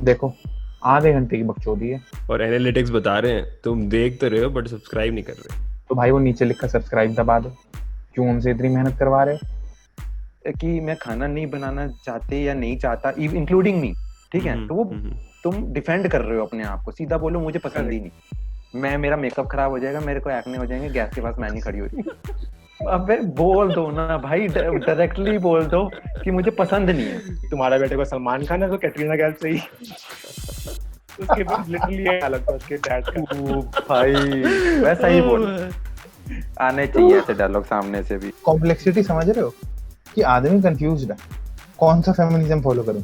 देखो, आधे घंटे की बकचोदी है। और एनालिटिक्स बता रहे हैं तुम देख तो रहे हो बट सब्सक्राइब नहीं कर रहे। तो भाई वो नीचे लिखा सब्सक्राइब दबा दो। क्यों उनसे इतनी मेहनत करवा रहे हो? कि मैं खाना नहीं बनाना चाहते या नहीं चाहता, इंक्लूडिंग मी, ठीक है, तो वो तुम डिफेंड कर रहे हो अपने आप को। सीधा बोलो मुझे पसंद ही नहीं, मैं, मेरा मेकअप खराब हो जाएगा, मेरे को एक्ने हो जाएंगे, गैस के पास मैं नहीं खड़ी हुई। अबे बोल दो ना भाई, डायरेक्टली बोल दो कि मुझे पसंद नहीं है। तुम्हारा बेटे को सलमान खान है तो कैटरीना कैफ से ही उसके लिटरली ये डायलॉग था उसके डैड का। भाई वैसा ही बोल, आने चाहिए ऐसे डायलॉग सामने से भी। कॉम्प्लेक्सिटी समझ रहे हो कि आदमी कंफ्यूज्ड है, कौन सा फेमिनिज्म फॉलो करूं?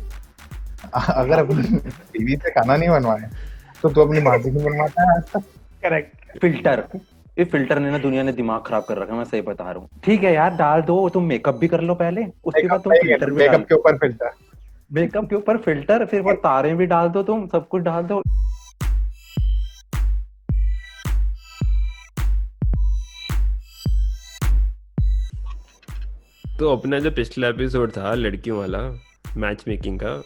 अगर अपनी टीवी से खाना नहीं बनवाए तो तू अपनी माँ से क्यों बनवाता है आज तक? करेक्ट। फिल्टर, ये फिल्टर ने ना दुनिया ने दिमाग खराब कर रखा है, मैं सही बता रहा हूँ। ठीक है यार, डाल दो, तुम मेकअप भी कर लो पहले, उसके बाद तुम फिल्टर भी डाल, मेकअप के ऊपर फिल्टर। मेकअप के ऊपर फिल्टर, फिर वो तारे भी डाल दो, तुम सब कुछ डाल दो। तो अपना जो पिछला एपिसोड था लड़कियों वाला, मैच मेकिंग का,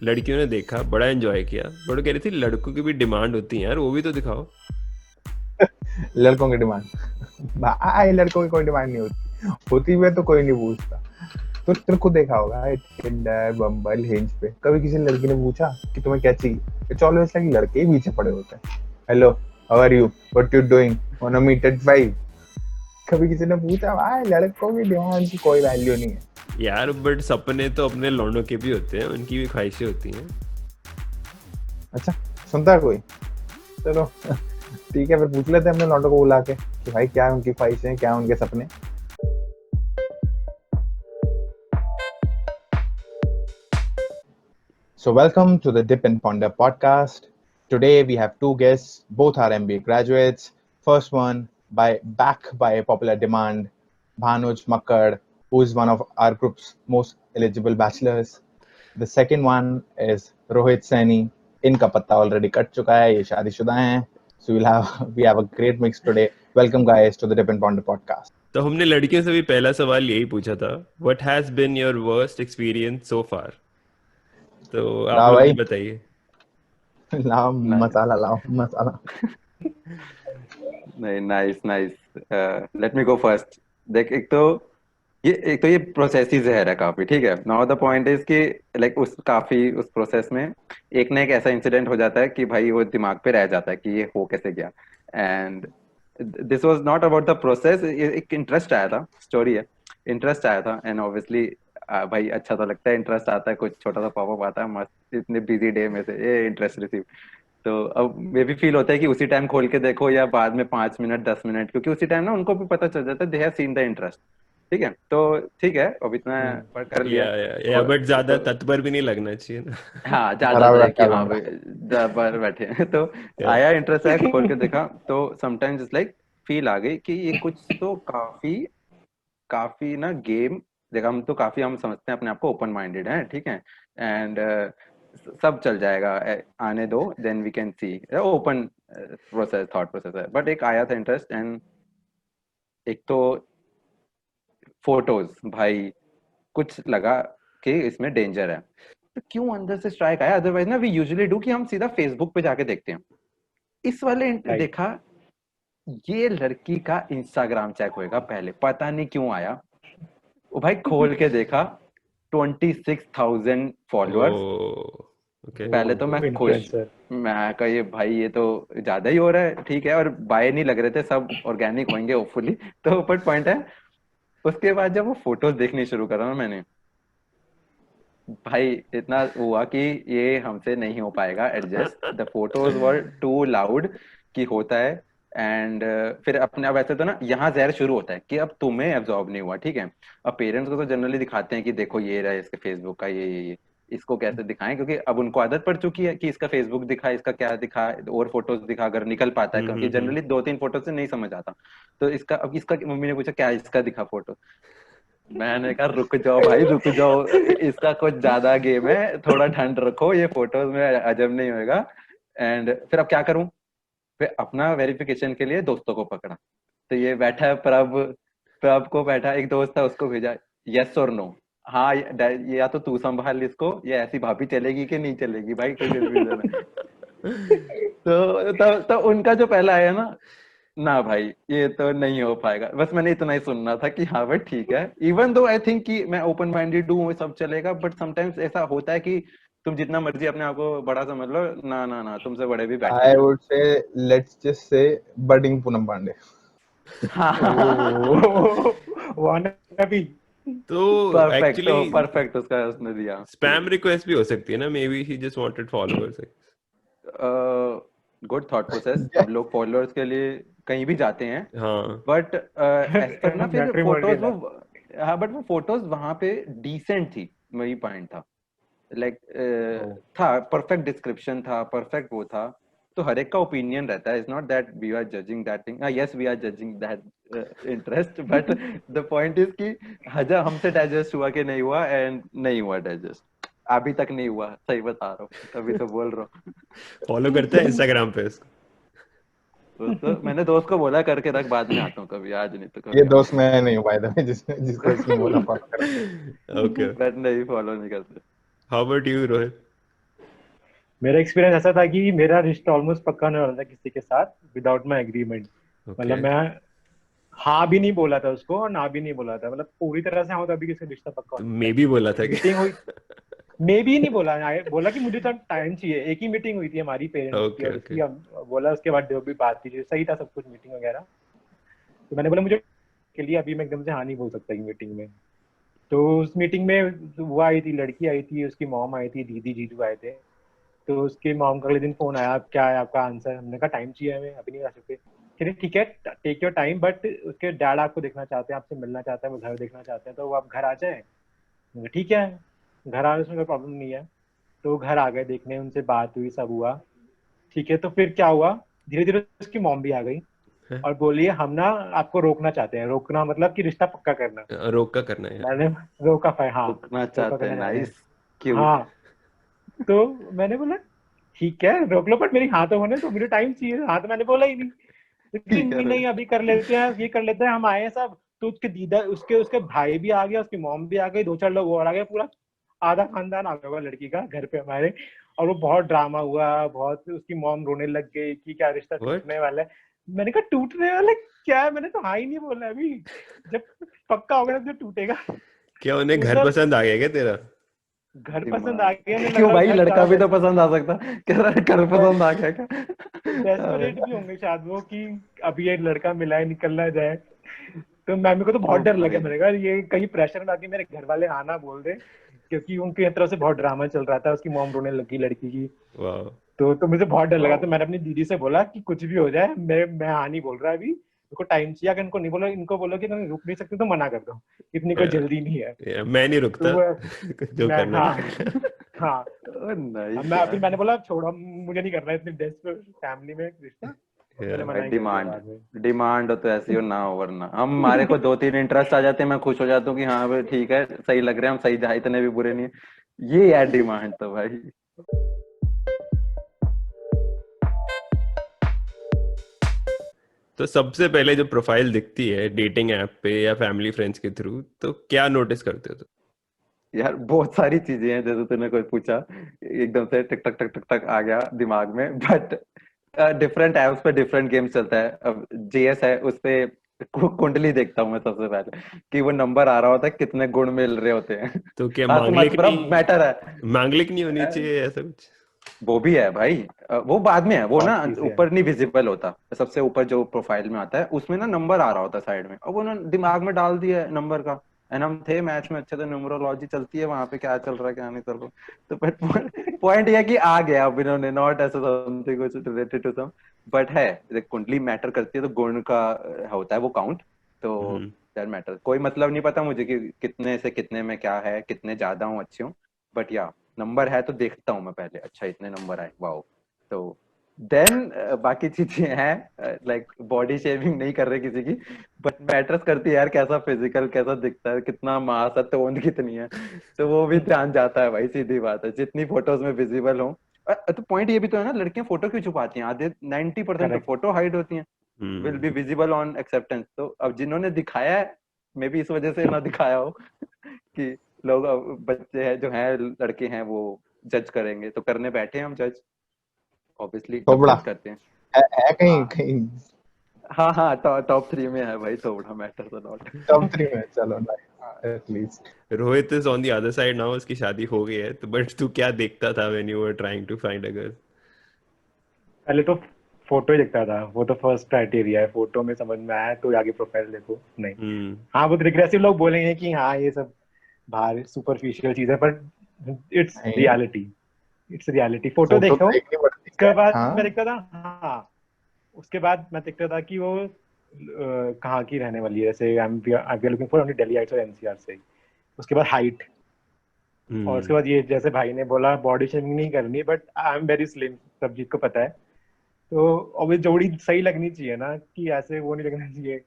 लड़कियों ने देखा, बड़ा एंजॉय किया, बट वो कह रही थी लड़कों की भी डिमांड होती है यार, वो भी तो दिखाओ। लड़कों की डिमांड भाई, लड़कों की कोई डिमांड नहीं होती, होती भी है तो कोई नहीं पूछता। तो तेरे को देखा होगा टिंडर, बम्बल, हिंज पे कभी किसी लड़की ने पूछा कि तुम्हें क्या चाहिए? इट्स ऑलवेज लाइक लड़के ही पीछे पड़े होते हैं। Hello, how are you, what you doing, wanna meet at 5? कभी किसी ने पूछा? भाई लड़कों की डिमांड की कोई वैल्यू नहीं है यार बट सपने तो अपने लौंडों के भी होते हैं, उनकी भी ख्वाहिशें होती हैं। अच्छा, सुनता है कोई? चलो ठीक है, फिर पूछ लेते हैं अपने लौंडों को बुला के कि भाई क्या उनकी ख्वाहिशें, क्या उनके सपने। So welcome to the Dip and Ponder podcast. Today we have two guests, both are MBA graduates. First one by popular demand, Bhanuj Makkad, who is one of our group's most eligible bachelors. The second one is Rohit Saini. इनका पत्ता already cut चुका है, ये शादीशुदा हैं. So we have a great mix today. Welcome guys to the Dip and Ponder podcast. तो हमने लड़कियों से भी पहला सवाल यही पूछा था, what has been your worst experience so far. तो आप लाओ लोग भी भाई, बताइए। लाओ नहीं मसाला, लाओ मसाला. नहीं, नाइस नाइस, लेट मी गो फर्स्ट। देख, एक तो ये प्रोसेस ही जहर है काफी, ठीक है। नाउ द पॉइंट इज कि लाइक उस प्रोसेस में एक ना एक ऐसा इंसिडेंट हो जाता है कि भाई वो दिमाग पे रह जाता है कि ये हो कैसे गया। And this was not about the process, एक इंटरेस्ट आया था, स्टोरी है, इंटरेस्ट आया था। एंड ऑब्वियसली भाई अच्छा तो लगता है, इंटरेस्ट आता है, कुछ छोटा सा पॉपअप आता है मस्त, इतने बिजी डे में से ये इंटरेस्ट रिसीव। तो अब मे भी फील होता है कि उसी टाइम खोल के देखो या बाद में 5 मिनट 10 मिनट, क्योंकि उसी टाइम ना उनको भी पता चल जाता है, they have seen the interest. ठीक है, तो ठीक है, अब इतना पर कर लिया। या बट ज्यादा तो तत्पर भी नहीं लगना चाहिए ना। हाँ, ज्यादा भरा हुआ है कि क्या हाँ लौंडा. भाई पर बैठे हैं। तो Yeah. आया इंटरेस्ट, आया, खोल के देखा, तो समटाइम्स इट्स लाइक फील आ गई कि ये कुछ तो काफी काफी ना गेम। देखा, हम समझते हैं अपने आप को ओपन माइंडेड है, ठीक है, एंड सब चल जाएगा, आने दो, then we can see, open process, thought process है। बट एक आया था इंटरेस्ट, एंड एक तो फोटोज, भाई कुछ लगा कि इसमें डेंजर है, तो क्यों अंदर से स्ट्राइक आया। अदरवाइज ना वी यूजुअली डू कि हम सीधा फेसबुक पे जाके देखते हैं। इस वाले Right. देखा, ये लड़की का इंस्टाग्राम चेक होएगा पहले, पता नहीं क्यों आया। वो भाई खोल के देखा, 26,000 फॉलोअर्स। ओ ओके। पहले तो मैं खुश, इन्फ्लुएंसर। मैं कहा ये भाई ये तो ज्यादा ही हो रहा है, ठीक है, और बाय नहीं लग रहे थे, सब ऑर्गेनिक होंगे होपफुली। तो बट पॉइंट है, उसके बाद जब वो फोटोज देखनी शुरू करा ना मैंने, भाई इतना हुआ कि ये हमसे नहीं हो पाएगा adjust, the photos were too loud कि होता है। एंड फिर अपने, अब ऐसे तो ना यहाँ जहर शुरू होता है कि अब तुम्हें एब्जॉर्ब नहीं हुआ, ठीक है। अब पेरेंट्स को तो जनरली दिखाते हैं कि देखो ये रहा है इसके फेसबुक का ये, इसको कैसे दिखाएं, क्योंकि अब उनको आदत पड़ चुकी है कि इसका फेसबुक दिखा, इसका क्या दिखा, और फोटोज दिखा अगर निकल पाता है, क्योंकि हम्म। जनरली 2-3 फोटो से नहीं समझ आता। तो इसका, अब इसका मम्मी ने पूछा क्या इसका दिखा फोटो, मैंने कहा रुक जाओ भाई रुक जाओ, इसका कुछ ज्यादा गेम है, थोड़ा ठंड रखो, ये फोटोज में अजब नहीं होएगा। एंड फिर अब क्या करूं, फिर अपना वेरिफिकेशन के लिए दोस्तों को पकड़ा। तो ये बैठा है प्रभ, प्रभ को बैठा, एक दोस्त था, उसको भेजा, यस और नो। हाँ ये या तो तू संभाल इसको, या ऐसी भाभी चलेगी कि नहीं चलेगी भाई, कोई कंफ्यूजन है। तो उनका जो पहला आया ना भाई ये तो नहीं हो पाएगा। बस मैंने इतना ही सुनना था कि हाँ भाई ठीक है, इवन दो आई थिंक कि मैं ओपन माइंडेड हूँ, सब चलेगा, बट समटाइम्स ऐसा होता है कि तुम जितना मर्जी अपने आप को बड़ा समझ लो, ना ना ना, तुमसे बड़े भी बैठे I हैं। would say let's just say budding Poonam Pandey. Oh wannabe. तो परफेक्ट, तो एक्चुअली परफेक्ट उसका उसने दिया। स्पैम रिक्वेस्ट भी हो सकती है ना, may be he just wanted followers. Good thought process. Yeah. अब लोग फॉलोअर्स के लिए कहीं भी जाते हैं, हाँ बट एज पर ना फिर फोटोज Matrimonial वो, है. हाँ बट वो फोटोज वहां पे डिसेंट थी, वही पॉइंट था। Like Oh. था, परफेक्ट डिस्क्रिप्शन था, परफेक्ट वो था। तो हर एक का ओपिनियन रहता है, it's not that we are judging that thing, yes we are judging that interest, but the point is कि हजा हमसे डाइजेस्ट हुआ कि नहीं हुआ, एंड नहीं हुआ डाइजेस्ट, अभी तक नहीं हुआ, सही बता रहा हूँ, तभी तो बोल रहा हूँ। फॉलो करता है इंस्टाग्राम पे इसको। तो मैंने दोस्त को बोला करके रख, बाद में आता हूँ कभी, आज नहीं तो ये कभी दोस्त मैं नहीं हूँ by the way, जिसको इसने बोला follow करो। ओके, बट नहीं, फॉलो नहीं करते। How about you Rohit? मेरा एक्सपीरियंस ऐसा था कि मेरा रिश्ता ऑलमोस्ट पक्का नहीं हो रहा था किसी के साथ विदाउट माई एग्रीमेंट. ओके, मतलब मैं हाँ भी नहीं बोला था उसको और ना भी नहीं बोला था, मतलब पूरी तरह से हाँ तभी किसी रिश्ता पक्का तो होना मे चाहिए. भी बोला था कि मीटिंग हुई, मे भी नहीं बोला, बोला कि मुझे तो टाइम चाहिए. एक ही मीटिंग हुई थी हमारी पेरेंट्स की ओके और ओके, उसकी, हम बोला उसके बाद जो भी बात थी सही था सब कुछ, मीटिंग वगैरह. तो मैंने बोला मुझे के लिए अभी मैं एकदम से हाँ नहीं बोल सकता मीटिंग में. तो उस मीटिंग में वो आई थी, लड़की आई थी, उसकी मॉम आई थी, दीदी जीजू आए थे. तो उसके मॉम का अगले दिन फोन आया, अब क्या है आपका आंसर. हमने कहा टाइम चाहिए हमें, अभी नहीं आ सकते. चलिए ठीक है, टेक योर टाइम, बट उसके डैड आपको देखना चाहते हैं, आपसे मिलना चाहते हैं, वो घर देखना चाहते हैं, तो वो आप घर आ जाए. मैंने कहा, ठीक है, घर आने में कोई प्रॉब्लम नहीं है. तो वो घर आ गए देखने, उनसे बात हुई, सब हुआ. ठीक है, तो फिर क्या हुआ, धीरे धीरे उसकी मॉम भी आ गई और बोली हम ना आपको रोकना चाहते हैं. रोकना मतलब कि रिश्ता पक्का करना. रोक का करना है यार। मैंने रोका, हाँ रुकना रोका चाहते हैं, करना चाहते हैं. Nice, cute. हाँ, तो मैंने बोला ठीक है रोक लो, बट मेरी हाँ तो होने तो, मुझे टाइम चाहिए. हाँ तो मैंने बोला ही नहीं. लेकिन ठीक है नहीं नहीं अभी कर लेते हैं, ये कर लेते हैं, हम आए हैं सब. तो उसके दीदा, उसके उसके भाई भी आ गया, उसकी मॉम भी आ गई, दो चार लोग और आ गए, पूरा आधा खानदान आ गया हुआ लड़की का घर पे हमारे. और वो बहुत ड्रामा हुआ, बहुत. उसकी मॉम रोने लग गई कि क्या रिश्ता व्हाट? टूटने वाला है. मैंने कहा टूटने वाला है? क्या है, मैंने तो हाँ ही नहीं बोला अभी. जब पक्का होगा तो टूटेगा. क्या उन्हें घर टूटा, पसंद आ गया क्या तेरा? घर पसंद आ गया, दिमाग नहीं लग क्यों रहा भाई, घर लड़का ज्यादा भी तो पसंद आ सकता, कह रहा है घर पसंद आ गया क्या? डेस्परेट भी होंगे शायद वो कि अभी ये लड़का मिला है, निकलना जाए. तो मैम को तो बहुत ओ डर लगा, भाई, मैंने कहा ये कहीं प्रेशर ना कि मेरे घर वाले आना बोल दे, क्योंकि उनकी तरफ से बहुत ड्रामा चल रहा था, उसकी मॉम रोने लगी लड़की की. वाह, तो मुझे बहुत डर लगा. तो मैंने अपनी दीदी से बोला कि कुछ भी हो जाए, मैं हाँ नहीं बोल रहा अभी, उनको टाइम चाहिए. अगर इनको नहीं बोलो, इनको बोलो कि तुम रुक नहीं सकते तो मना कर दो, इतनी कोई जल्दी नहीं है. मैं नहीं तो रुकता। जो मैं करना हाँ, है कर ले। हाँ. अब नाइस मैं फिर यार। मैंने बोला छोड़ो, मुझे नहीं करना इतनी डेस्परेट फैमिली में रिश्ता. तो मैंने Yeah. मना ही कर दिया डिमांड, बाद में. डिमांड हो तो ऐसी हो, ना हो वरना हम, हमारे को दो तीन इंटरेस्ट आ जाते हैं, मैं खुश हो जाता हूँ कि हाँ भाई ठीक है, सही लग रहे हैं हम, सही जा, इतने भी बुरे नहीं है। ये यार डिमांड तो भाई। तो सबसे पहले जो प्रोफाइल दिखती है डेटिंग ऐप पे या फैमिली फ्रेंड्स के थ्रू, तो क्या नोटिस करते हो तुम? यार बहुत सारी चीजें हैं, जैसे तूने कोई पूछा, एकदम से टक टक टक टक टक आ गया दिमाग में, बट डिफरेंट ऐप्स पे डिफरेंट गेम्स चलता है। अब जीएस है, उस पे कुंडली देखता हूँ मैं सबसे पहले, कि वो नंबर आ रहा होता है, कितने गुण मिल रहे होते हैं। तो क्या हाँ तो मांगलिक मतलब मैटर है। नहीं होनी चाहिए ऐसा कुछ? वो भी है भाई, वो बाद में है, वो ना बहुत चीजें हैं. ऊपर नहीं विजिबल होता, सबसे ऊपर जो प्रोफाइल में आता है उसमें ना नंबर आ रहा होता है साइड में, और वो ना दिमाग में डाल दिया है नंबर का। एंड हम थे मैच में अच्छे, तो न्यूमरोलॉजी चलती है वहां पे, क्या चल रहा है क्या नहीं चल रहा। तो बट पॉइंट ये है कि आ गया अब इन्होंने, नॉट ऐसा समथिंग कुछ रिलेटेड टू सम, बट है, कुंडली मैटर करती है, तो गुण का होता है वो काउंट। तो हम्म, दैट मैटर, कोई मतलब नहीं पता मुझे कि कितने से कितने में क्या है, कितने ज्यादा हूँ अच्छी हूँ, बट या नंबर है तो देखता हूँ मैं पहले, अच्छा इतने नंबर आए, वाओ। तो देन बाकी चीजें हैं, लाइक बॉडी शेविंग नहीं कर रहे किसी की, बट मैटर्स करती है यार, कैसा फिजिकल कैसा दिखता है, कितना मास है, टोन कितनी है, तो वो भी ध्यान जाता है भाई, सीधी बात है, जितनी फोटोज में विजिबल हो। तो पॉइंट ये भी तो है ना, लड़कियां फोटो क्यों छुपाती हैं, आधे 90% तो करेक्ट. फोटो हाइड होती हैं, will be hmm, visible on acceptance. तो अब जिन्होंने दिखाया है, मे बी इस वजह से ना दिखाया हो कि लोग बच्चे हैं जो हैं लड़के हैं वो जज करेंगे, तो करने बैठे हैं हम जज, ऑब्वियसली सब थोबड़ा जज करते हैं। है कहीं हाँ कहीं हाँ हाँ, टॉप 3 में है भाई, थोड़ा मैटर तो नॉट। टॉप 3 में, चलो at least. Rohit is on the other side now, उसकी शादी हो गई है, तो बट तू क्या देखता था when you were trying to find a girl? पहले तो फोटो ही दिखता था, वो तो फर्स्ट क्राइटेरिया है, फोटो में समझ में आया तो आगे प्रोफाइल देखो। नहीं, हम्म हाँ वो रिग्रेसिव लोग बोलेंगे कि हाँ ये सब बाहर सुपरफिशियल चीज है, बट इट्स नहीं, reality, it's reality. Photo photo देखो, तो देखनी पड़ती उसके है। बाद मैं हाँ, देखता था, हाँ उसके बाद मैं देखता था कि वो कहाँ की रहने वाली है, जैसे I am looking for only Delhi और एनसीआर से। उसके बाद हाइट, और उसके हम्म बाद ये जैसे भाई ने बोला बॉडी शेमिंग नहीं करनी, but I am very slim, सब चीज को पता है। तो और जोड़ी सही लगनी चाहिए ना, कि ऐसे वो नहीं लगना चाहिए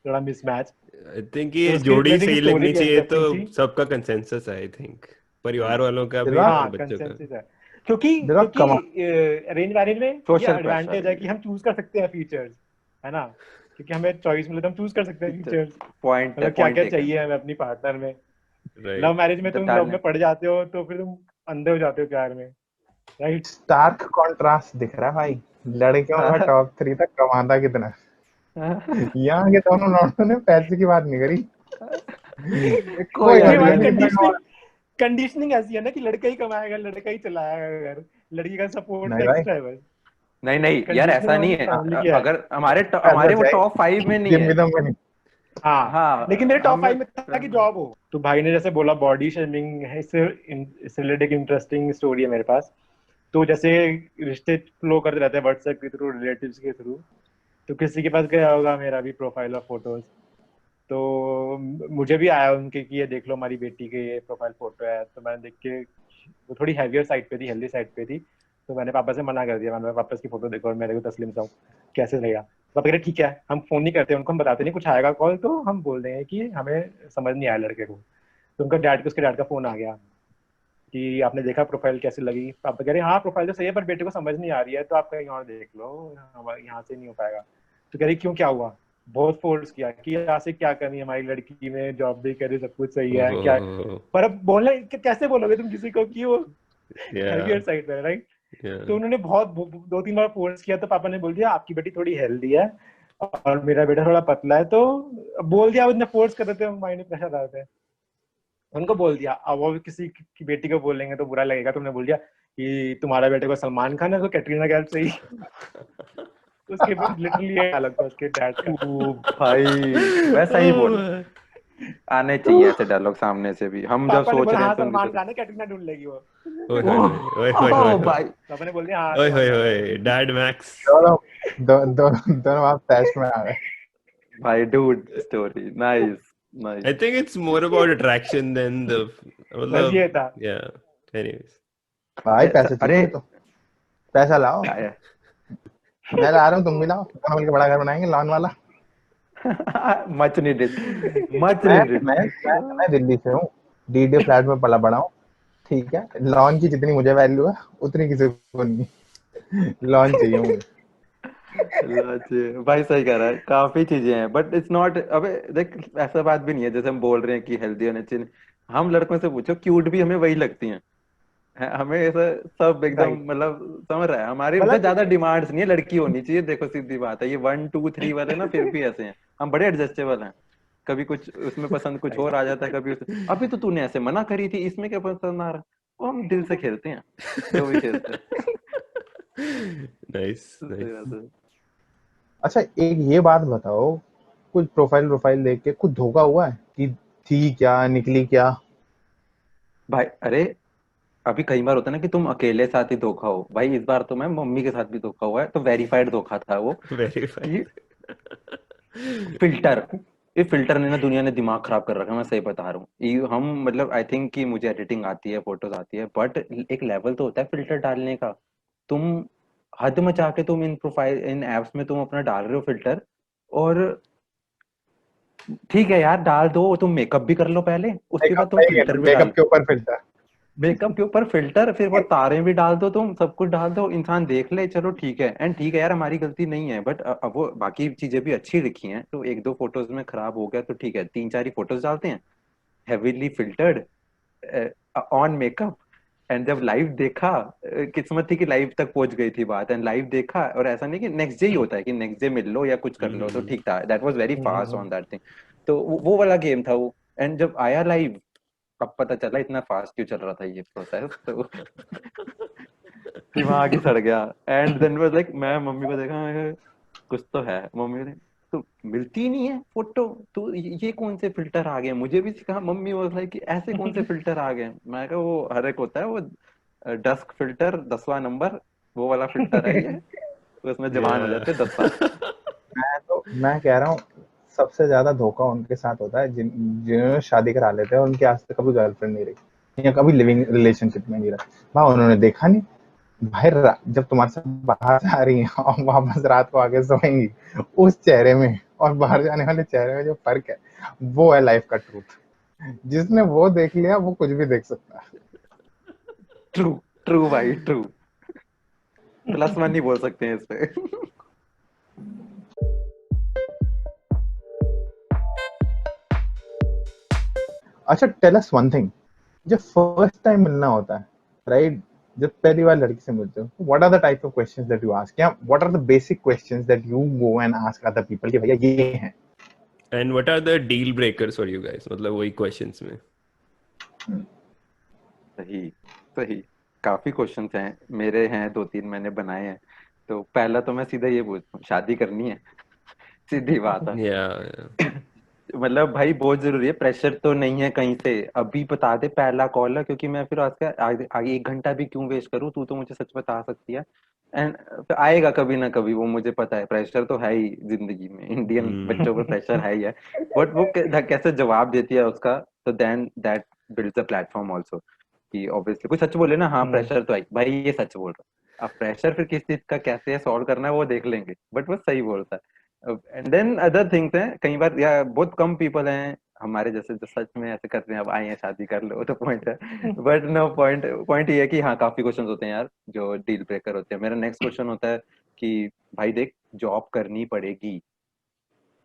थोड़ा मिसमैच। आई थिंक तो ये उसकी जोड़ी वेडिंग सही स्टोरी लगनी भी चाहिए तो इंटरेस्टिंग थी। सबका कंसेंसस है, आई थिंक परिवार वालों का भी दिलवा और हाँ बच्चों का। कंसेंसस है, क्योंकि दिलवा क्योंकि कमा अरेंज मैरिज में ये सोशल एडवांटेज है प्रेशर, कि हम चूज कर सकते हैं फीचर्स, है ना, क्योंकि हमें चॉइस मिले तो हम चूज कर सकते हैं फीचर्स, पॉइंट है, मतलब क्या पॉइंट क्या टेकन। चाहिए हमें अपनी पार्टनर में। Love right. मैरिज में जब तुम लव डालने, में पड़ जाते हो तो फिर तुम अंधे हो जाते हो प्यार में, राइट। स्टार्क कॉन्ट्रास्ट दिख रहा है भाई। लड़कियों का टॉप 3 तक कमाता कितना। यहाँ के दोनों लड़कों ने पैसे की बात नहीं करी। कोई कोई नहीं लड़का भाई, नहीं इतना अर्निंग। कमा। कंडीशनिंग ऐसी है ना कि लड़का ही कमाएगा, लड़का ही चलाएगा घर, लड़की का सपोर्ट तो नहीं भाई, एक्स्ट्रा है बस। नहीं नहीं यार, कंडीशनिंग ऐसा नहीं हमारी है। फैमिली की है। अगर हमारे पैसा हमारे वो चाहिए, टॉप 5 में नहीं है। जिम में नहीं। हाँ लेकिन मेरे हाँ टॉप हमें, 5 में था कि जॉब हो। तो भाई ने जैसे बोला बॉडी शेमिंग है, इससे रिलेटेड इंटरेस्टिंग स्टोरी है मेरे पास। तो जैसे रिश्ते फ्लो करते रहते हैं व्हाट्सएप के थ्रू, रिलेटिव्स के थ्रू, तो किसी के पास गया होगा मेरा भी प्रोफाइल और फोटोज, तो मुझे भी आया उनके कि ये देख लो हमारी बेटी के ये प्रोफाइल फोटो है। तो मैंने देख के, वो थोड़ी हैवियर साइड पे थी, हेल्दी साइड पे थी, तो मैंने पापा से मना कर दिया, मैंने पापा की फोटो देखो और मेरे को तस्लीम सा हूँ, कैसे रहेगा। पापा कह रहे ठीक है, हम फोन नहीं करते उनको, हम बताते नहीं, कुछ आएगा कॉल तो हम बोल देंगे कि हमें समझ नहीं आया लड़के को। तो उनका डैड को, उसके डैड का फोन आ गया कि आपने देखा प्रोफाइल कैसी लगी। पापा कह रहे हाँ प्रोफाइल तो सही है, पर बेटे को समझ नहीं आ रही है, तो आप कहीं और देख लो, यहाँ से नहीं हो पाएगा। तो कह रही क्यों, क्या हुआ। बहुत फोर्स किया कि यहाँ से क्या करनी है हमारी लड़की में, जॉब भी करे, सब कुछ सही है क्या। ओह पर अब बोलना कैसे बोलोगे तुम किसी को कि वो या हैवियर साइड पे, राइट। या तो उन्होंने बहुत 2-3 बार फोर्स किया, तो पापा ने बोल दिया आपकी बेटी थोड़ी हेल्दी है और मेरा बेटा थोड़ा पतला है, तो बोल दिया, उन्होंने फोर्स कर देते हैं, माइंड प्रेशर डालते हैं, उनको बोल दिया। अब वो किसी की बेटी को बोलेंगे तो बुरा लगेगा, तुमने बोल दिया कि तुम्हारा बेटे को सलमान खान है तो कैटरीना कैफ से ही। उसके लिटरली ये डायलॉग था उसके डैड का। ओ भाई वैसा ही बोल, आने तो चाहिए ऐसे डायलॉग सामने से भी, हम जब पापा ने सोच बोला रहे हैं हाँ तो उनकी सलमान सोच। खान है, कैटरीना ढूंढ लेगी वो। ओए होए ओह होए ओए होए ओह होए भाई, पापा ने बोल दिया हाँ ओए सलमान होए खान है। होए डैड मैक्स। दोनों दोनों आप टेस्ट में आ गए। भाई dude story nice, nice. I think it's more about attraction than the बस मतलब ये था। yeah anyways भाई पैसे अरे चाहिए तो पैसा लाओ। क्या है? मैं ला रहा हूँ, तुम भी लाओ, दोनों मिलकर बड़ा घर बनाएंगे लॉन वाला। मच नीडेड, मच मैं नीडेड। मैं मैं दिल्ली से हूँ, डीडी फ्लैट में पला बड़ा हूँ। ठीक है, लॉन की जितनी मुझे वैल्यू है उतनी किसी को नहीं। लॉन चाहिए मुझे। भाई सही कह रहा है, काफी चीजें हैं बट इट्स नॉट। अबे देख, ऐसा बात भी नहीं है जैसे हम बोल रहे हैं कि हेल्दी होने चाहिए। हम लड़कों से पूछो, क्यूट भी हमें वही लगती हैं। हमें ऐसा सब एकदम राइट, मतलब समझ रहा है, हमारे मतलब मतलब ज्यादा डिमांड्स नहीं है, लड़की होनी चाहिए। देखो सीधी बात है, ये 1 2 3 वाले ना फिर भी ऐसे हैं, हम बड़े एडजस्टेबल हैं। कभी कुछ उसमें पसंद कुछ राइट। और आ जाता है, कभी अभी तो तूने ऐसे मना करी थी, इसमें क्या पसंद आ रहा। वो हम दिल से खेलते हैं, जो भी खेलते हैं। nice सही nice बात है। अच्छा, एक ये बात बताओ, कुछ प्रोफाइल देख के कुछ धोखा हुआ है कि थी क्या निकली क्या? भाई अरे, अभी कई बार होता है ना कि तुम अकेले साथ ही धोखा हो। भाई इस बार तो मैं मम्मी के साथ भी धोखा हुआ है, तो वेरीफाइड धोखा था वो। verified कि फिल्टर, ये फिल्टर ने ना दुनिया ने दिमाग खराब कर रखा है, मैं सही बता रहा हूँ। हम मतलब आई थिंक कि मुझे एडिटिंग आती है, फोटोज आती है, बट एक लेवल तो होता है फिल्टर डालने का। तुम हद मचा के तुम इन प्रोफाइल इन एप्स में तुम अपना डाल रहे हो फिल्टर। और ठीक है यार, डाल दो, तुम मेकअप भी कर लो पहले, उसके बाद मेकअप तुम नहीं है, फिल्टर भी मेकअप डाल। के ऊपर फिल्टर। मेकअप के ऊपर फिल्टर, फिर वो तारे भी डाल दो, तुम सब कुछ डाल दो, इंसान देख ले, चलो ठीक है। एंड ठीक है यार, हमारी गलती नहीं है, बट अब वो बाकी चीजें भी अच्छी लिखी हैं, तो 1 2 फोटोज में खराब हो गया तो ठीक है, 3 4 ही फोटोज डालते हैं heavily filtered. On makeup, and जब लाइव देखा, किस्मत थी कि लाइव तक पहुंच गई थी बात, एंड लाइव देखा, और ऐसा नहीं कि नेक्स्ट डे ही होता है कि नेक्स्ट डे मिल लो या कुछ कर लो, तो ठीक था, that was very fast on that thing. तो वो वाला गेम था वो। एंड जब आया लाइव, अब पता चला इतना फास्ट क्यों चल रहा था ये प्रोसेस, तो दिमाग ही सड़ गया। एंड देन वाज लाइक, मैं मम्मी को देखा, मैं कहा, कुछ तो है। मम्मी ने, तो मिलती ही नहीं है फोटो, तो ये कौन से फिल्टर आ गए, मुझे भी सिखा। मम्मी वाज लाइक कि ऐसे कौन से फिल्टर आ गए। मैं कहा वो हर एक होता है, वो डस्क फिल्टर 10वां नंबर, वो वाला फिल्टर है ये, उसमें जवान हो जाते 10 साल। मैं कह रहा हूँ सबसे ज्यादा धोखा उनके साथ होता है जिन्होंने शादी करा लेते हैं और उनकी आज तक कभी गर्लफ्रेंड नहीं रही या कभी लिविंग रिलेशनशिप में नहीं रहा। भाई उन्होंने देखा नहीं भाई, जब तुम्हारे साथ बाहर से आ रही हैं और वापस रात को आके सोएंगी, उस चेहरे में और बाहर जाने वाले चेहरे में जो फर्क है, वो है लाइफ का ट्रूथ। जिसने वो देख लिया वो कुछ भी देख सकता है। ट्रू, ट्रू भाई, ट्रू। +1 ही बोल सकते हैं इस पे। अच्छा, टेल अस वन थिंग, जब फर्स्ट टाइम मिलना होता है, राइट, जब पहली बार लड़की से मिलते हो, what are the type of questions that you ask, या what are the basic questions that you go and ask other people कि भैया ये है। And what are the deal breakers for you guys, मतलब वही क्वेश्चंस में। सही, सही। काफी क्वेश्चंस हैं मेरे, हैं 2-3 मैंने बनाए हैं। तो पहला तो मैं सीधा ये पूछता हूँ, शादी करनी है? सीधी बात है। या मतलब भाई बहुत जरूरी है, प्रेशर तो नहीं है कहीं से, अभी बता दे, पहला कॉल है, क्योंकि मैं फिर आगे 1 घंटा भी क्यों वेस्ट करूँ, तू तो मुझे सच बता सकती है। एंड आएगा कभी ना कभी, वो मुझे पता है, प्रेशर तो है ही जिंदगी में, इंडियन बच्चों पर प्रेशर है ही है। बट वो कैसे जवाब देती है उसका, तो then that builds a platform also, कि ऑब्वियसली कोई सच बोले ना, हाँ प्रेशर तो है भाई, ये सच बोल रहा है। अब प्रेशर फिर किस चीज का कैसे सॉल्व करना है वो देख लेंगे, बट वो सही बोलता है। एंड देन अदर थिंग्स हैं, कई बार या बहुत कम पीपल हैं हमारे जैसे जो सच में ऐसे करते हैं, अब आए हैं शादी कर लो, तो पॉइंट है। बट नो, पॉइंट पॉइंट ये है कि हाँ, काफी क्वेश्चंस होते हैं यार जो डील ब्रेकर होते हैं। मेरा नेक्स्ट क्वेश्चन होता है कि भाई देख, जॉब करनी पड़ेगी,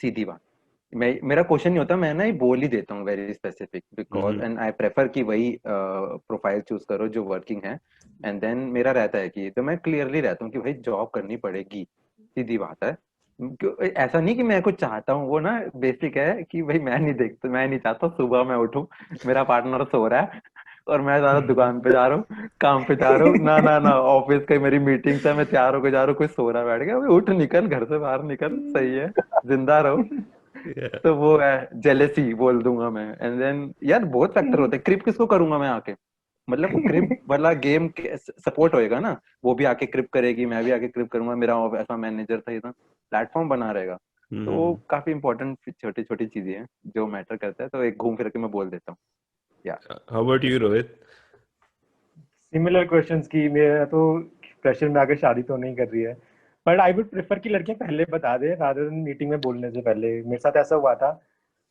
सीधी बात। मेरा क्वेश्चन नहीं होता, मैं ना ये बोल ही देता हूँ very specific, because and I prefer कि वही प्रोफाइल चूज करो जो वर्किंग है। एंड देन मेरा रहता है कि, तो मैं क्लियरली रहता हूँ कि भाई जॉब करनी पड़ेगी, सीधी बात है। ऐसा नहीं कि मैं कुछ चाहता हूँ, वो ना बेसिक है कि भाई मैं नहीं चाहता सुबह मैं उठूं, मेरा पार्टनर सो रहा है और मैं ज्यादा दुकान पे जा रहा हूँ, काम पे जा रहा हूँ, ना ना ना, ऑफिस की मेरी मीटिंग्स है, मैं तैयार होकर जा रहा हूँ, कोई सो रहा बैठ गया, भाई उठ, निकल घर से बाहर निकल, सही है, जिंदा रहो। तो वो है जेलेसी बोल दूंगा मैं। एंड देन यार बहुत फैक्टर होते हैं, क्रिप किसको करूंगा मैं आके, मतलब क्रिप वाला गेम सपोर्ट होएगा ना, वो भी आके क्रिप करेगी, मैं भी आके क्रिप करूंगा, मेरा ऐसा मैनेजर था, इतना प्लेटफॉर्म बना रहेगा। तो काफी इंपॉर्टेंट छोटी छोटी चीजें हैं जो मैटर करता है, तो एक घूम फिर के मैं बोल देता हूँ। या how about you Rohit? Similar questions की, मेरा तो प्रेशर में आके शादी तो नहीं कर रही है, बट आई वुड प्रेफर कि लड़कियां पहले बता दे रादर देन मीटिंग में बोलने से पहले। मेरे साथ ऐसा हुआ था।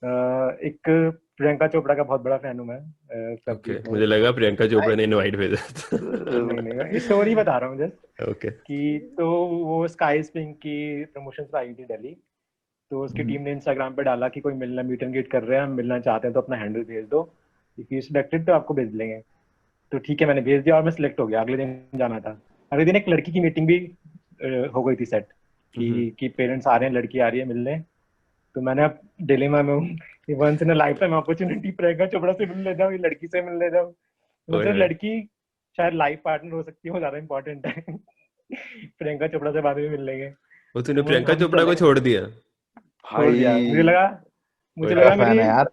एक प्रियंका चोपड़ा का बहुत बड़ा फैन हूँ मैं। ओके, प्रतीक मुझे लगा प्रियंका चोपड़ा ने इनवाइट भेजा था। नहीं नहीं, मैं स्टोरी बता रहा हूँ जस्ट ओके। कि तो वो स्काई स्पिंक की प्रमोशंस पे आई थी दिल्ली। तो उसकी टीम ने इंस्टाग्राम पे डाला कि कोई मिलना, मीट एंड ग्रीट कर रहे हैं, हम मिलना चाहते हैं तो अपना हैंडल भेज दो, इफ यू सिलेक्टेड तो आपको भेज लेंगे। तो ठीक है, मैंने भेज दिया और मैं सिलेक्ट हो गया। अगले दिन जाना था। अगले दिन एक लड़की की मीटिंग भी हो गई थी सेट, कि पेरेंट्स आ रहे हैं, लड़की आ रही है मिलने। तो मैंने अब डिलेमा में हूँ, once in a lifetime opportunity, Priyanka Chopra से मिलने जाऊँ, ये लड़की से मिलने जाऊँ। मतलब लड़की शायद लाइफ पार्टनर हो सकती है, वो ज्यादा इंपॉर्टेंट है। प्रियंका चोपड़ा से बाद में मिल लेंगे। वो तूने तो प्रियंका हम चोपड़ा को चले, छोड़ दिया? छोड़ दिया। मुझे भाई लगा बड़ा फैन मेरी है यार।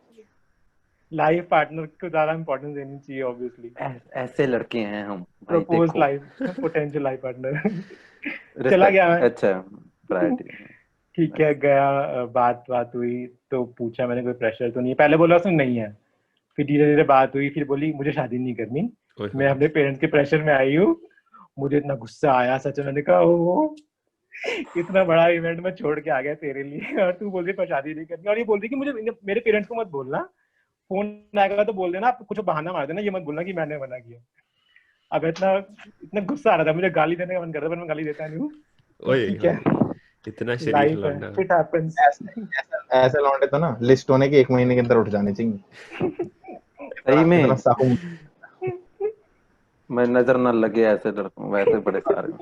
लाइफ पार्टनर को ज्यादा इंपॉर्टेंस देनी चाहिए ऑब्वियसली। ऐसे लड़के हैं हम भाई, प्रपोज देखो। Life, potential life partner. चला गया मैं। अच्छा, प्रायोरिटी। ठीक है, गया, बात बात हुई तो पूछा मैंने कोई प्रेशर तो नहीं है, पहले बोला उसने नहीं है। फिर धीरे धीरे बात हुई, फिर बोली मुझे शादी नहीं करनी, मैं अपने पेरेंट्स के प्रेशर में आई हूँ। मुझे इतना गुस्सा आया सच में, मैंने कहा ओ, इतना बड़ा इवेंट मैं छोड़ के आ गया तेरे लिए, और तू बोल रही पर शादी नहीं करनी, और ये बोल रही कि मुझे मेरे पेरेंट्स को मत बोलना, फोन आएगा तो बोल देना, आप कुछ बहाना मार देना, ये मत बोलना कि मैंने मना किया। अब इतना इतना गुस्सा आ रहा था, मुझे गाली देने का मन कर रहा था, पर मैं गाली देता नहीं हूँ। तो ओए ठीक है, इतना शरीफ लाइफ है, लौंडा। It happens. ऐसे लौंडे तो ना लिस्ट होने के 1 महीने के अंदर उठ जाने चाहिए। सही में इतना साहू मैं नजर ना लगे ऐसे लड़कों वैसे बड़े सारे।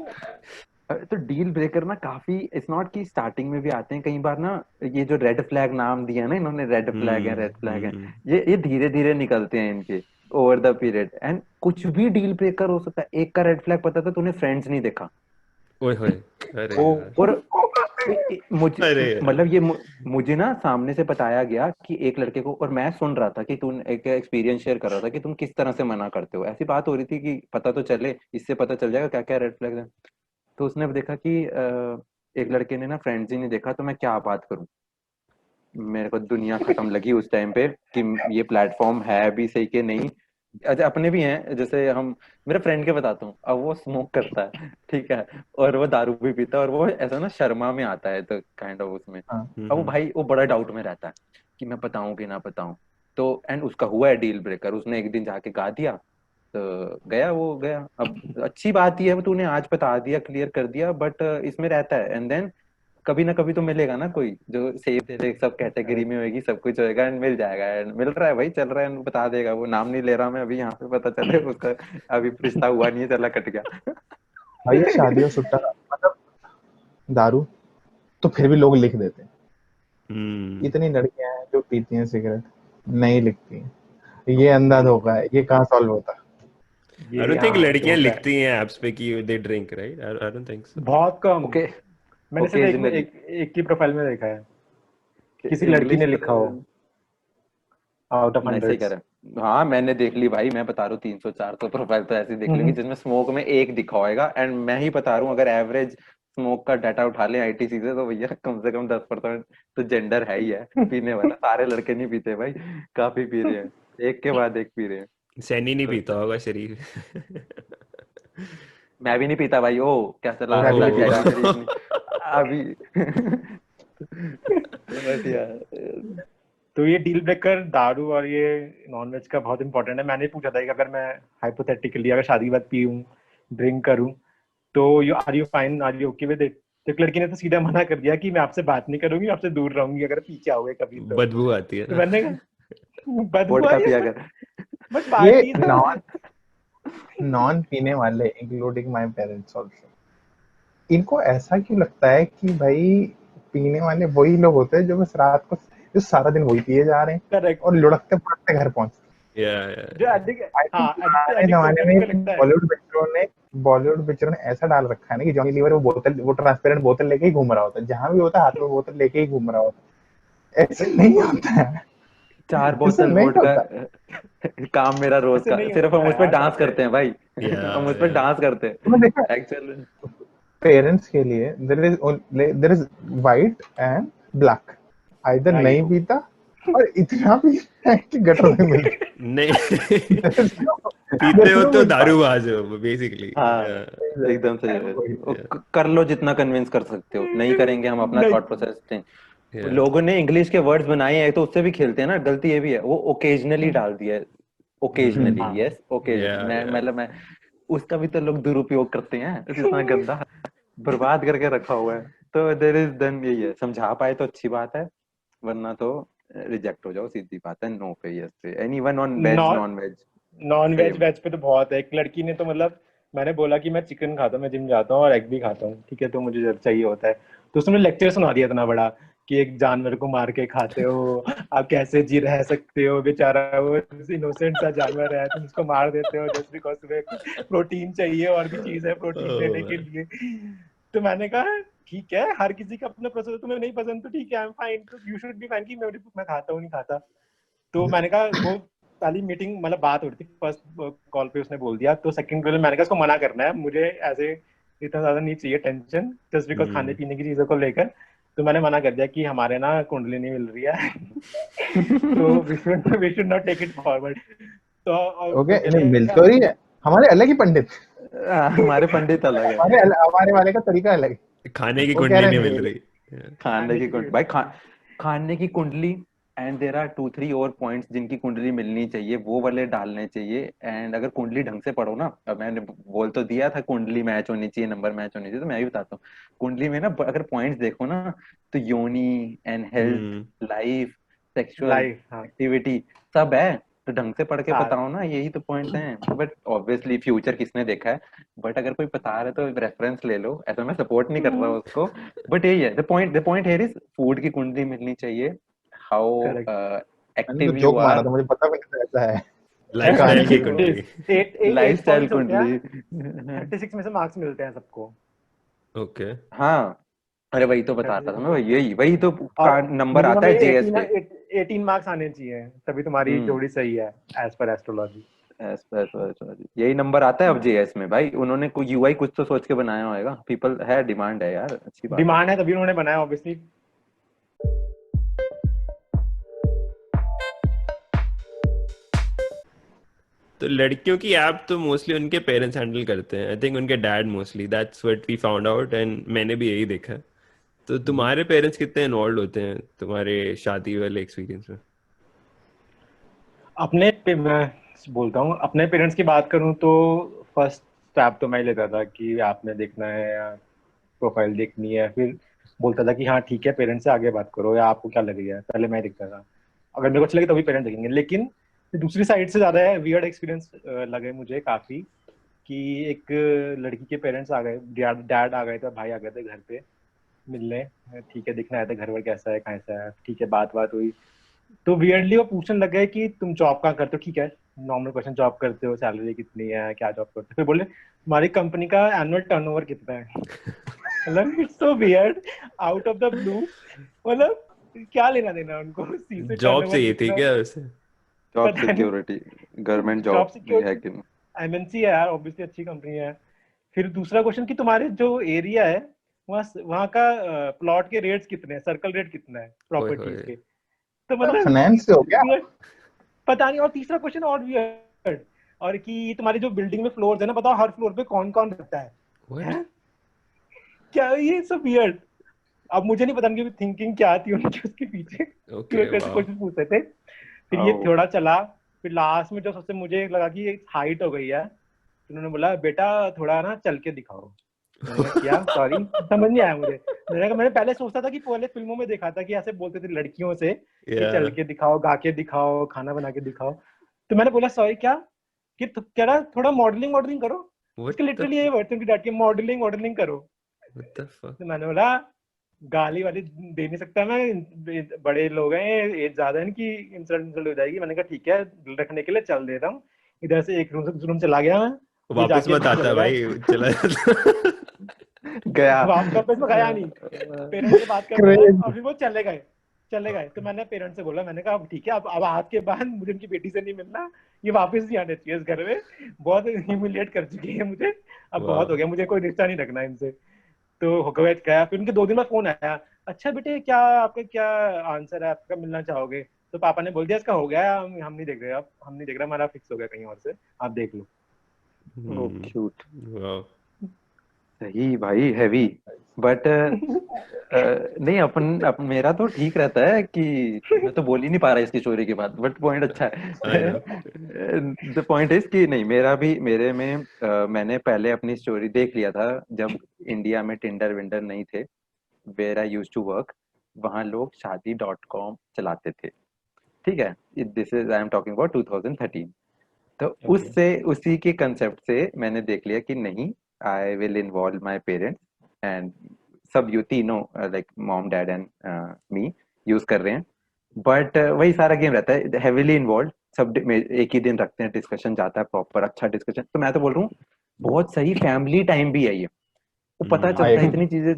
तो डील ब्रेकर ना काफी, इट्स नॉट कि स्टार्टिंग में भी आते हैं कई बार ना, ये जो रेड फ्लैग नाम दिया ना इन्होंने, रेड फ्लैग है, रेड फ्लैग है, ये धीरे धीरे निकलते हैं इनके ओवर द पीरियड, एंड कुछ भी डील ब्रेकर हो सकता है। एक का रेड फ्लैग पता था, तूने फ्रेंड्स नहीं देखा। ओए होए, अरे ओ यार, और मुझे अरे यार, मतलब ये मुझे ना सामने से बताया गया कि एक लड़के को, और मैं सुन रहा था कि तुम एक एक्सपीरियंस शेयर कर रहा था कि तुम किस तरह से मना करते हो, ऐसी बात हो रही थी कि पता तो चले, इससे पता चल जाएगा क्या क्या रेड फ्लैग है। तो उसने देखा कि एक लड़के ने ना फ्रेंड्स ही नहीं देखा, तो मैं क्या बात करूं। मेरे को दुनिया खत्म लगी उस टाइम पे कि ये प्लेटफॉर्म है भी सही कि नहीं। अच्छा अपने भी हैं, जैसे हम, मेरे फ्रेंड के बताता हूँ, अब वो स्मोक करता है, ठीक है, और वो दारू भी पीता है, और वो ऐसा ना शर्मा में आता है तो काइंड ऑफ उसमें। हाँ अब वो भाई वो बड़ा डाउट में रहता है कि मैं बताऊं कि ना बताऊं। तो एंड उसका हुआ है डील ब्रेकर, उसने एक दिन जाके गा दिया, तो गया वो गया। अब अच्छी बात ये है तूने आज बता दिया, क्लियर कर दिया, बट इसमें रहता है, एंड देन कभी ना कभी तो मिलेगा ना कोई जो सेफ दे दे, सब कैटेगरी में होगी, सब कुछ होएगा, एंड मिल जाएगा, एंड मिल रहा है भाई, चल रहा है, and बता देगा वो, नाम नहीं ले रहा मैं अभी यहाँ पे, पता चले उसका अभी रिश्ता हुआ नहीं है, चला कट गया। भाई ये शादी और सुट्टा मतलब दारू तो फिर भी लोग लिख देते हैं। इतनी लड़कियां हैं जो पीती हैं सिगरेट, नहीं लिखती हैं। ये अंधा धोखा है, ये कहाँ सॉल्व होता है? आई ये डोंट थिंक हाँ लड़कियां धोखा है लिखती हैं एप्स पे कि they drink, right? I don't think so. बहुत कम। ओके, मैंने सिर्फ एक में ओकेजनली एक की प्रोफाइल में देखा है, किसी लड़की इंग्लिश ने लिखा हो आउट ऑफ नहीं, सही कह हंड्रेड्स। रहे हैं। हाँ मैंने देख ली भाई, मैं बता रहा हूँ 300 400 प्रोफाइल तो ऐसी देख ली कि जिसमें स्मोक में एक दिखा होएगा, एंड मैं ही बता रहा हूँ अगर एवरेज स्मोक का डाटा उठा ले आईटीसी से, तो भैया कम से कम 10% तो जेंडर है ही है पीने वाला। सारे लड़के नहीं पीते भाई, काफी पी रहे हैं, एक के बाद एक पी रहे हैं। सैनी नहीं पीता तो होगा शरीर। मैं भी नहीं पीता भाई, ओ क्या चला रहा मैं है, भी नहीं ब्लैक ओहो। पीता। जैक शरीफ नहीं अभी। बट यार तो ये डील ब्रेकर दारू और ये नॉन वेज का बहुत इंपॉर्टेंट है। मैंने पूछा था कि अगर मैं हाइपोथेटिकली अगर शादी के बाद पीऊं, ड्रिंक करूं, तो you are you fine, are you okay with it? तो एक लड़की ने तो सीधा मना कर दिया कि मैं आपसे बात नहीं करूंगी, आपसे दूर रहूंगी अगर पी के आओगे कभी तो। बदबू आती है तो ना। मैंने कहा बदबू वोडका आई है पिया बट कर। ये पार्टी तो नॉन नॉन पीने वाले इंक्लूडिंग माय पेरेंट्स आल्सो, इनको ऐसा क्यों लगता है कि भाई पीने वाले वही लोग होते हैं जो बस रात को, जो सारा दिन वही पिए जा रहे हैं करेक्ट। और लुढ़कते पुढ़कते घर पहुंचते या जो एडिक्ट, हैं। आई हाँ थिंक एडिक्ट पुराने एडिक्ट होते जमाने हैं उनको में लगता है। बॉलीवुड पिक्चरों ने ऐसा डाल रखा है ना कि जॉनी लीवर वो बोतल, वो ट्रांसपेरेंट बोतल लेके ही घूम रहा होता है, जहां भी होता है हाथ में बोतल लेके ही घूम रहा होता है। ऐसे नहीं होता है, 4 बोतल ऐसा नहीं वोडका होता। काम मेरा रोज ऐसे का, नहीं सिर्फ हम होता है उस पर यार डांस काफी। करते हैं भाई। या हम उस पर या डांस करते तुमने देखा हैं एक्चुअली। पेरेंट्स के लिए there is white and black, either नहीं राइट। पीता और इतना पीता है कि गटर में मिल गया। नहीं। There is no, पीते there is हो no तो mid path. दारूबाज हो बेसिकली। हाँ या एकदम सही है। वही। कर लो जितना कन्विंस कर सकते हो, नहीं करेंगे हम अपना नहीं थॉट प्रोसेस चेंज। या लोगों ने इंग्लिश के वर्ड्स बनाए हैं तो उससे भी खेलते हैं ना, गलती ये भी है, वो ओकेजनली डाल दिया है, ओकेजनली, हाँ यस ओकेजनली, मैं या मतलब मैं उसका भी तो लोग दुरुपयोग करते हैं, इतना गंदा बर्बाद करके रखा हुआ है। तो देर इज देन यही है, समझा पाए तो अच्छी बात है, वरना तो रिजेक्ट हो जाओ, सीधी बात है, नो पे यस पे, anyone on veg non non veg non veg same. Veg पे तो बहुत है। एक लड़की ने तो मतलब, मैंने बोला कि मैं चिकन खाता हूँ, मैं जिम जाता हूँ और एग भी खाता हूँ, ठीक है, तो मुझे जब चाहिए होता है, तो उसने लेक्चर सुना दिया इतना बड़ा कि एक जानवर को मार के खाते हो, आप कैसे जी रह सकते हो, बेचारा वो इनोसेंट सा जानवर है, तुम उसको मार देते हो जस्ट बिकॉज तुम्हें प्रोटीन चाहिए और भी चीज है प्रोटीन लेने के लिए। तो मैंने कहा ठीक है, हर किसी का अपना प्रोसेस है, तुम्हें नहीं पसंद तो ठीक है, आई एम फाइन, तो यू शुड बी फाइन कि मैं खाता हूँ नहीं खाता। तो मैंने कहा वो पहली मीटिंग मतलब बात हो रही थी, फर्स्ट कॉल पे उसने बोल दिया, तो सेकंड कॉल में मैंने कहा उसको मना करना है, मुझे ऐसे इतना ज्यादा नहीं चाहिए टेंशन जस्ट बिकॉज खाने पीने की चीजों को लेकर। तो मैंने मना कर दिया कि हमारे ना कुंडली नहीं मिल रही है। तो we should not take it forward. तो ओके, कहते नहीं हैं मिल क्या, तो रही है, हमारे अलग ही पंडित, हमारे पंडित अलग है, हमारे वाले का तरीका अलग है। खाने की वो कह कुंडली रहे नहीं हैं नहीं मिल मिल रही। खाने खाने की की कुंडली भाई, खाने की कुंडली, एंड देर आर 2 3 और पॉइंट्स जिनकी कुंडली मिलनी चाहिए, वो वाले डालने चाहिए। एंड अगर कुंडली ढंग से पढ़ो ना, अब मैंने बोल तो दिया था कुंडली मैच होनी चाहिए, नंबर मैच होनी चाहिए, तो मैं भी बताता हूँ। कुंडली में ना अगर पॉइंट्स देखो ना, तो योनि and health, hmm life, sexual life, हाँ एक्टिविटी सब है, तो ढंग से पढ़ के सार बताओ ना, यही तो पॉइंट है। बट ऑब्वियसली फ्यूचर किसने देखा है, बट अगर कोई बता रहा है तो रेफरेंस ले लो, ऐसा मैं सपोर्ट नहीं कर रहा उसको। बट यही है, the point here is food की कुंडली मिलनी चाहिए, हाउ करेक्ट। मैंने तो एक्टिव यू जोक मारा आर, था, मुझे पता भी नहीं था ऐसा है लाइफस्टाइल कहानी की के इट पीछे। कुंडली। Is at at lifestyle points होते कुंडली। हैं, 36 में से मार्क्स मिलते हैं सबको। ओके। हाँ, अरे वही तो बताता 36 था में मैं, से वही तो और का नंबर मिनिमम आता है जेएस 18 पे। 18 मार्क्स आने चाहिए, तभी तुम्हारी हम्म, जोड़ी सही है एज पर एस्ट्रोलॉजी। यही नंबर आता है अब जेएस में भाई। उन्होंने कोई यूआई कुछ तो सोच के बनाया होगा, पीपल है, डिमांड है यार, अच्छी बात है। डिमांड है तभी उन्होंने बनाया ऑब्वियसली। तो लड़कियों की ऐप तो मोस्टली उनके पेरेंट्स हैंडल करते हैं, आई थिंक उनके dad mostly, that's what we found out, and मैंने भी यही देखा है। तो तुम्हारे पेरेंट्स कितने इन्वॉल्व होते हैं तुम्हारे शादी वाले एक्सपीरियंस में? अपने पे मैं बोलता हूँ, अपने पेरेंट्स की बात करूँ तो फर्स्ट स्टेप तो मैं ही लेता था कि आपने देखना है या प्रोफाइल देखनी है, फिर बोलता था कि हाँ ठीक है पेरेंट्स से आगे बात करो या आपको क्या लगेगा, पहले मैं देखता था। अगर मेरे को अच्छा लगे तभी पेरेंट्स देखेंगे। लेकिन दूसरी साइड से ज्यादा है वियर्ड एक्सपीरियंस लगे मुझे काफी, कि एक लड़की के पेरेंट्स आ गए, डैड आ गए थे, भाई आ गए थे घर पे मिलने। ठीक है, दिखना आया था घर वर कैसा है कैसा है, ठीक है बात बात हुई। तो वियर्डली वो पूछने लग गए कि तुम जॉब कहाँ करते हो, ठीक है नॉर्मल क्वेश्चन, जॉब करते हो, सैलरी कितनी है, क्या जॉब करते हो, फिर बोले तुम्हारी कंपनी का एनुअल टर्नओवर कितना है। मतलब it's so weird, out of the blue. मतलब क्या लेना देना उनको सी से जॉब टर्नओवर चाहिए थी कितना, क्या वैसे? जॉब पता नहीं। सिक्योरिटी, गवर्नमेंट जॉब जॉब है सिक्योरिटी, कि नहीं? एमएनसी है यार, ऑब्वियसली अच्छी कंपनी है। फिर दूसरा क्वेश्चन कि तुम्हारे जो एरिया है वहाँ वहाँ का प्लॉट के रेट्स कितने हैं, सर्कल रेट कितना है ओए प्रॉपर्टीज होए। के। तो मतलब फाइनेंस से हो गया। weird, पता नहीं। और तीसरा क्वेश्चन और वियर्ड, और कि तुम्हारी जो बिल्डिंग में फ्लोर्स है ना, बताओ हर फ्लोर पे कौन कौन रहता है। व्हाट? हैं? क्या ये सब वियर्ड। अब मुझे नहीं पता उनकी थिंकिंग क्या थी उनकी उसके पीछे, क्यों ओके, कैसे वाह। क्वेश्चन पूछ रहे थे। फिर ये आओ। थोड़ा चला, फिर लास्ट में जो सबसे मुझे लगा कि हाइट हो गई है, तो उन्होंने बोला बेटा थोड़ा ना चल के दिखाओ। मैंने कहा क्या, सॉरी समझ नहीं आया मुझे। मैंने कहा मैंने पहले सोचता था कि पहले फिल्मों में देखा था कि ऐसे बोलते थे लड़कियों से कि या चल के दिखाओ, गा के दिखाओ, खाना बना के दिखाओ। तो मैंने बोला सॉरी क्या, कि कह रहा थोड़ा मॉडलिंग मॉडलिंग करो। उसके व्हाट द लिटरली यही वर्ड थे उनकी डैड के, मॉडलिंग मॉडलिंग करो। What the fuck? तो मैंने बोला गाली वाली दे नहीं सकता मैं, बड़े लोग हैं, एज ज्यादा है इनकी, इंसल्ट इंसल्ट हो जाएगी। मैंने कहा ठीक है रखने के लिए चल देता हूँ। इधर से एक रूम से दूसरे रूम चला गया मैं, ये वापस जाके मत बोलने आता लगा। भाई, चला जाता। गया। वापस में गया नहीं, पेरेंट्स से बात करने गए क्रेज। और फिर वो चले गए। चले गए तो मैंने पेरेंट्स से बोला, मैंने कहा अब ठीक है, अब आज के बाद मुझे उनकी बेटी से नहीं मिलना, ये वापस नहीं आने चाहिए इस घर में, बहुत ह्यूमिलिएट कर चुकी है मुझे, अब बहुत वाह। हो गया, मुझे कोई रिश्ता नहीं रखना इनसे। तो हो गया गया। फिर उनके 2 दिन में फोन आया, अच्छा बेटे क्या आपका क्या आंसर है, आपका मिलना चाहोगे। तो पापा ने बोल दिया इसका हो गया, हम नहीं देख रहे, अब हम नहीं देख रहे, हमारा फिक्स हो गया कहीं और से, आप देख लो। Oh cute. वाह। सही भाई, हैवी। बट नहीं, मेरा तो ठीक रहता है कि मैं तो बोल ही नहीं पा रहा इसकी चोरी के बाद, बट पॉइंट अच्छा आई है। नो। द पॉइंट इज कि नहीं, मेरे में मैंने पहले अपनी स्टोरी देख लिया था जब इंडिया में टिंडर विंडर नहीं थे, where I used to work. वहाँ लोग शादी.com चलाते थे, ठीक है। This is I am talking about 2013। तो ओके। उससे उसी के कंसेप्ट से मैंने देख लिया कि नहीं, I will involve my parents and सब, यू तीनों like mom dad and me use कर रहे हैं। बट वही सारा गेम रहता है, हेविली इन्वॉल्व। सब एक ही दिन रखते हैं, डिस्कशन जाता है प्रॉपर, अच्छा डिस्कशन। तो मैं तो बोल रहा हूँ बहुत सही फैमिली टाइम भी है ये, वो पता आई चलता है एग्री। इतनी चीजें।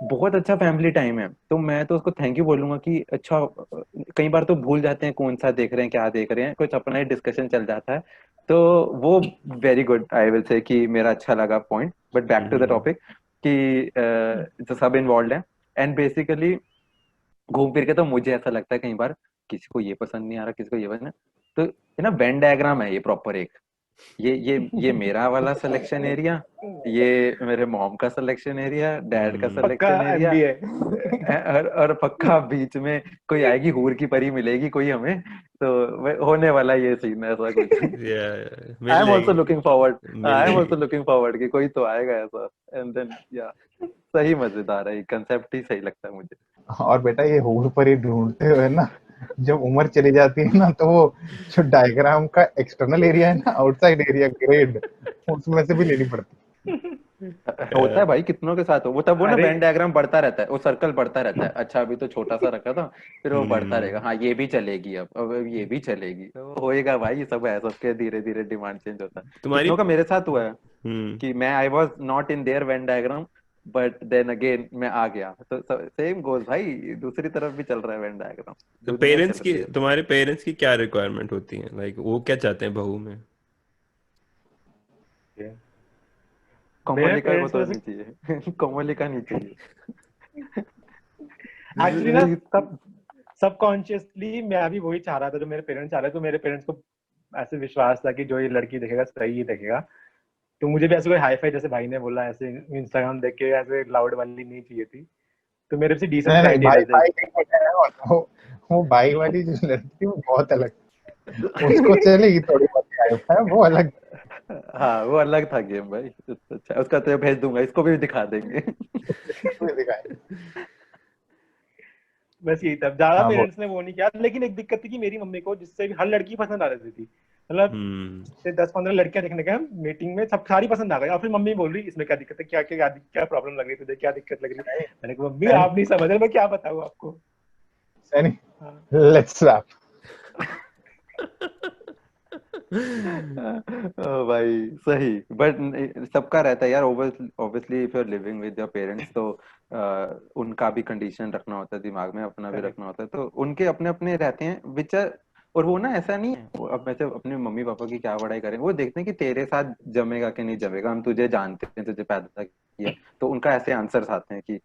बहुत अच्छा फैमिली टाइम है, तो मैं तो उसको थैंक यू बोलूंगा कि अच्छा। कई बार तो भूल जाते हैं कौन सा देख रहे हैं, क्या देख रहे हैं, कुछ अपना ही डिस्कशन चल जाता है। तो वो very good, I will say कि मेरा अच्छा लगा point. But back to the topic कि जो सब इन्वॉल्व है, एंड बेसिकली घूम फिर के तो मुझे ऐसा लगता है कई बार किसी को ये पसंद नहीं आ रहा, किसी को ये पसंद है। तो ये ना वेन डायग्राम है ये प्रॉपर एक, ये मेरा वाला सिलेक्शन एरिया, ये मेरे मॉम का सिलेक्शन एरिया, डैड का पक्का सिलेक्शन एरिया, एमबीए। और पक्का बीच में कोई आएगी, हूर की परी मिलेगी कोई हमें। तो होने वाला ये सीन है ऐसा कुछ। या आई मिल एम ऑल्सो जाएगी, looking forward, mill I am also जाएगी। लुकिंग फॉरवर्ड कि कोई तो आएगा ऐसा। एंड देन या, सही मजेदार है, कंसेप्ट ही सही लगता है मुझे। और बेटा ये हूर पर ही ढूंढते हुए ना जब उम्र चली जाती है ना, तो वो जो डायग्राम का एक्सटर्नल एरिया है ना, आउटसाइड एरिया ग्रेड, उसमें से भी लेनी पड़ती। होता है भाई, कितनों के साथ हो वो, तब वो ना अरे वेन डायग्राम बढ़ता रहता है, वो सर्कल बढ़ता रहता है, अच्छा अभी तो छोटा सा रखा था, फिर वो बढ़ता रहेगा, हाँ ये भी चलेगी, अब ये भी चलेगी, तो होएगा भाई, सब है, सबके धीरे धीरे डिमांड चेंज होता है। तुम्हारी कितनों का मेरे साथ हुआ है हम्म कि मैं I was not in there when diagram, but then again मैं आ गया, तो सेम गोज भाई, दूसरी तरफ भी चल रहा है वेन डायग्राम, तो दुनिया चल रही है। तुम्हारे पेरेंट्स की क्या रिक्वायरमेंट होती है, लाइक वो क्या चाहते हैं बहू में? मेरे कोमलिका को पेरेंट्स तो वैसे नहीं चाहिए कोमलिका नहीं चाहिए। एक्चुअली ना सब सबकॉन्शियसली मैं भी वही चाह रहा था जो मेरे पेरेंट्स चाह रहे थे, तो मेरे पेरेंट्स को ऐसे विश्वास था कि जो ये लड़की देखेगा सही ही देखेगा। तो मुझे भी ऐसे कोई हाई फाई, जैसे भाई ने बोला, ऐसे इंस्टाग्राम देख के ऐसे लाउड वाली नहीं चाहिए थी, तो मेरे से डिसेंट नहीं नहीं, क्राइटेरिया भाई थे। भाई नहीं होता है वो भाई वाली जो लड़की है वो बहुत अलग, उसको चलेगी थोड़ी बहुत है, वो अलग। हाँ वो अलग था गेम भाई। अच्छा उसका तो भेज दूंगा, इसको भी दिखा देंगे। उसमें दिखाए। बस यही था, ज्यादा हाँ, वो पेरेंट्स ने वो नहीं किया। लेकिन एक दिक्कत थी कि मेरी मम्मी को जिससे भी हर लड़की पसंद आ रही थी, मतलब हम्म से 10-15 लड़कियां देखने गए मीटिंग में, सब सारी पसंद आ गई। और फिर मम्मी बोल रही इसमें क्या दिक्कत है, क्या क्या क्या प्रॉब्लम लग रही है तुझे, क्या दिक्कत लग रही है? मैंने कहा मम्मी सैनी आप नहीं समझ रहे, मैं क्या बताऊँ आपको। सैनी, हाँ। Let's wrap. ओ भाई सही, बट सबका रहता है यार, obviously if you are living with your parents, तो उनका भी कंडीशन रखना होता है दिमाग में, अपना भी करेक्ट। रखना होता है, तो उनके अपने अपने रहते हैं विच आर, और वो ना ऐसा नहीं है, अब वैसे अपने मम्मी पापा की क्या बड़ाई करें, वो देखते हैं कि तेरे साथ जमेगा कि नहीं जमेगा, हम तुझे जानते हैं, तुझे पैदा किया, तो उनका ऐसे आंसर्स आते हैं कि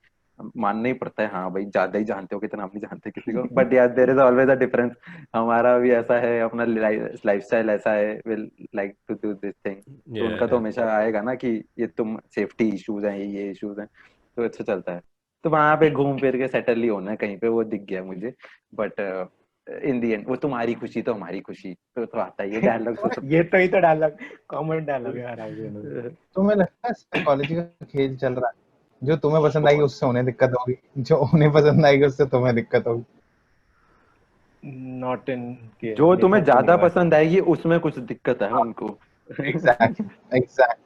मानना ही पड़ता है, हाँ भाई ज्यादा ही जानते हो, कितना हम नहीं जानते किसी को, बट यार there is always a difference, हमारा भी ऐसा है, अपना लाइफस्टाइल ऐसा है, will like to do this thing, तो उनका तो या हमेशा आएगा ना कि ये तुम सेफ्टी इश्यूज हैं, ये इश्यूज हैं, तो अच्छा चलता है, तो वहां पे घूम फिर के सेटल ही होना है कहीं पे, वो दिख गया मुझे, बट इन दी एंड वो तुम्हारी खुशी तो हमारी खुशी, तो आता ही है डायलॉग तो सब। ये तो डायलॉग, कॉमन डायलॉग है हर हाउस में। तुम्हें लगता है साइकोलॉजी का खेल चल रहा है, जो तुम्हें पसंद आएगी बहुत, उससे उन्हें दिक्कत होगी, जो उन्हें पसंद आएगी उससे तुम्हें दिक्कत होगी। नॉट इन के जो मेरे तुम्हें साथ तो नहीं ज्यादा हुआ ऐसा। पसंद आएगी उसमें कुछ दिक्कत है हाँ, उनको। एग्जैक्ट एग्जैक्ट,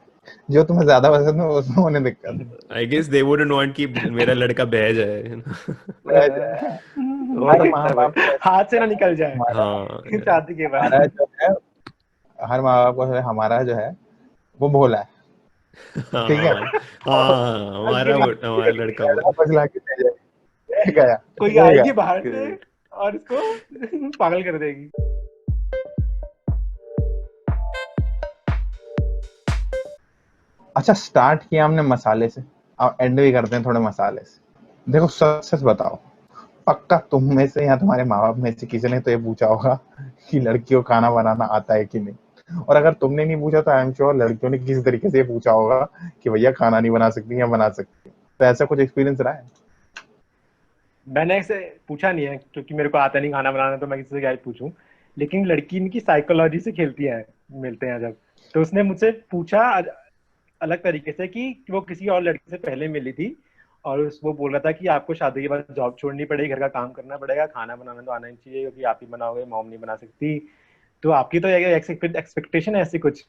जो तुम्हें ज्यादा पसंद है उसमें उन्हें दिक्कत I guess they wouldn't want कि मेरा लड़का बह जाए, है ना? है। हो हर सकता माँ है भाई। बाप को हाथ से ना निकल जाए हमारा हाँ शादी के हमारा बाद। जो है, हर माँ बाप को हमारा जो है वो भोला है, ठीक है। हाँ और हाँ, अगर हमारा लड़का वो। वापस ला के ले जाए, गया कोई हो आएगी गया। बाहर से और इसको पागल कर देगी। अच्छा, स्टार्ट किया हमने मसाले से, अब एंड भी करते हैं थोड़े मसाले से। देखो सच सच बताओ, पक्का तुम में से या तुम्हारे माँ बाप में से किसी ने तो ये पूछा होगा कि लड़कियों को खाना बनाना आता है कि नहीं, और अगर तुमने नहीं पूछा तो आई एम श्योर लड़कियों ने किसी तरीके से ये पूछा होगा कि भैया खाना नहीं बना सकती या बना सकती। तो ऐसा कुछ एक्सपीरियंस रहा है? मैंने ऐसे पूछा नहीं है क्योंकि मेरे को आता नहीं खाना बनाना, तो मैं किसी से क्या ही पूछूं। लेकिन लड़की इनकी साइकोलॉजी से खेलती है, मिलते हैं जब, तो उसने मुझसे पूछा अलग तरीके से कि वो किसी और लड़की से पहले मिली थी, और वो बोल रहा था कि आपको शादी के बाद जॉब छोड़नी पड़ेगी, घर का काम करना पड़ेगा, खाना बनाना तो आना ही चाहिए क्योंकि आप ही बनाओगे, मॉम नहीं बना सकती। तो आपकी तो एक्सपेक्टेशन है ऐसी कुछ।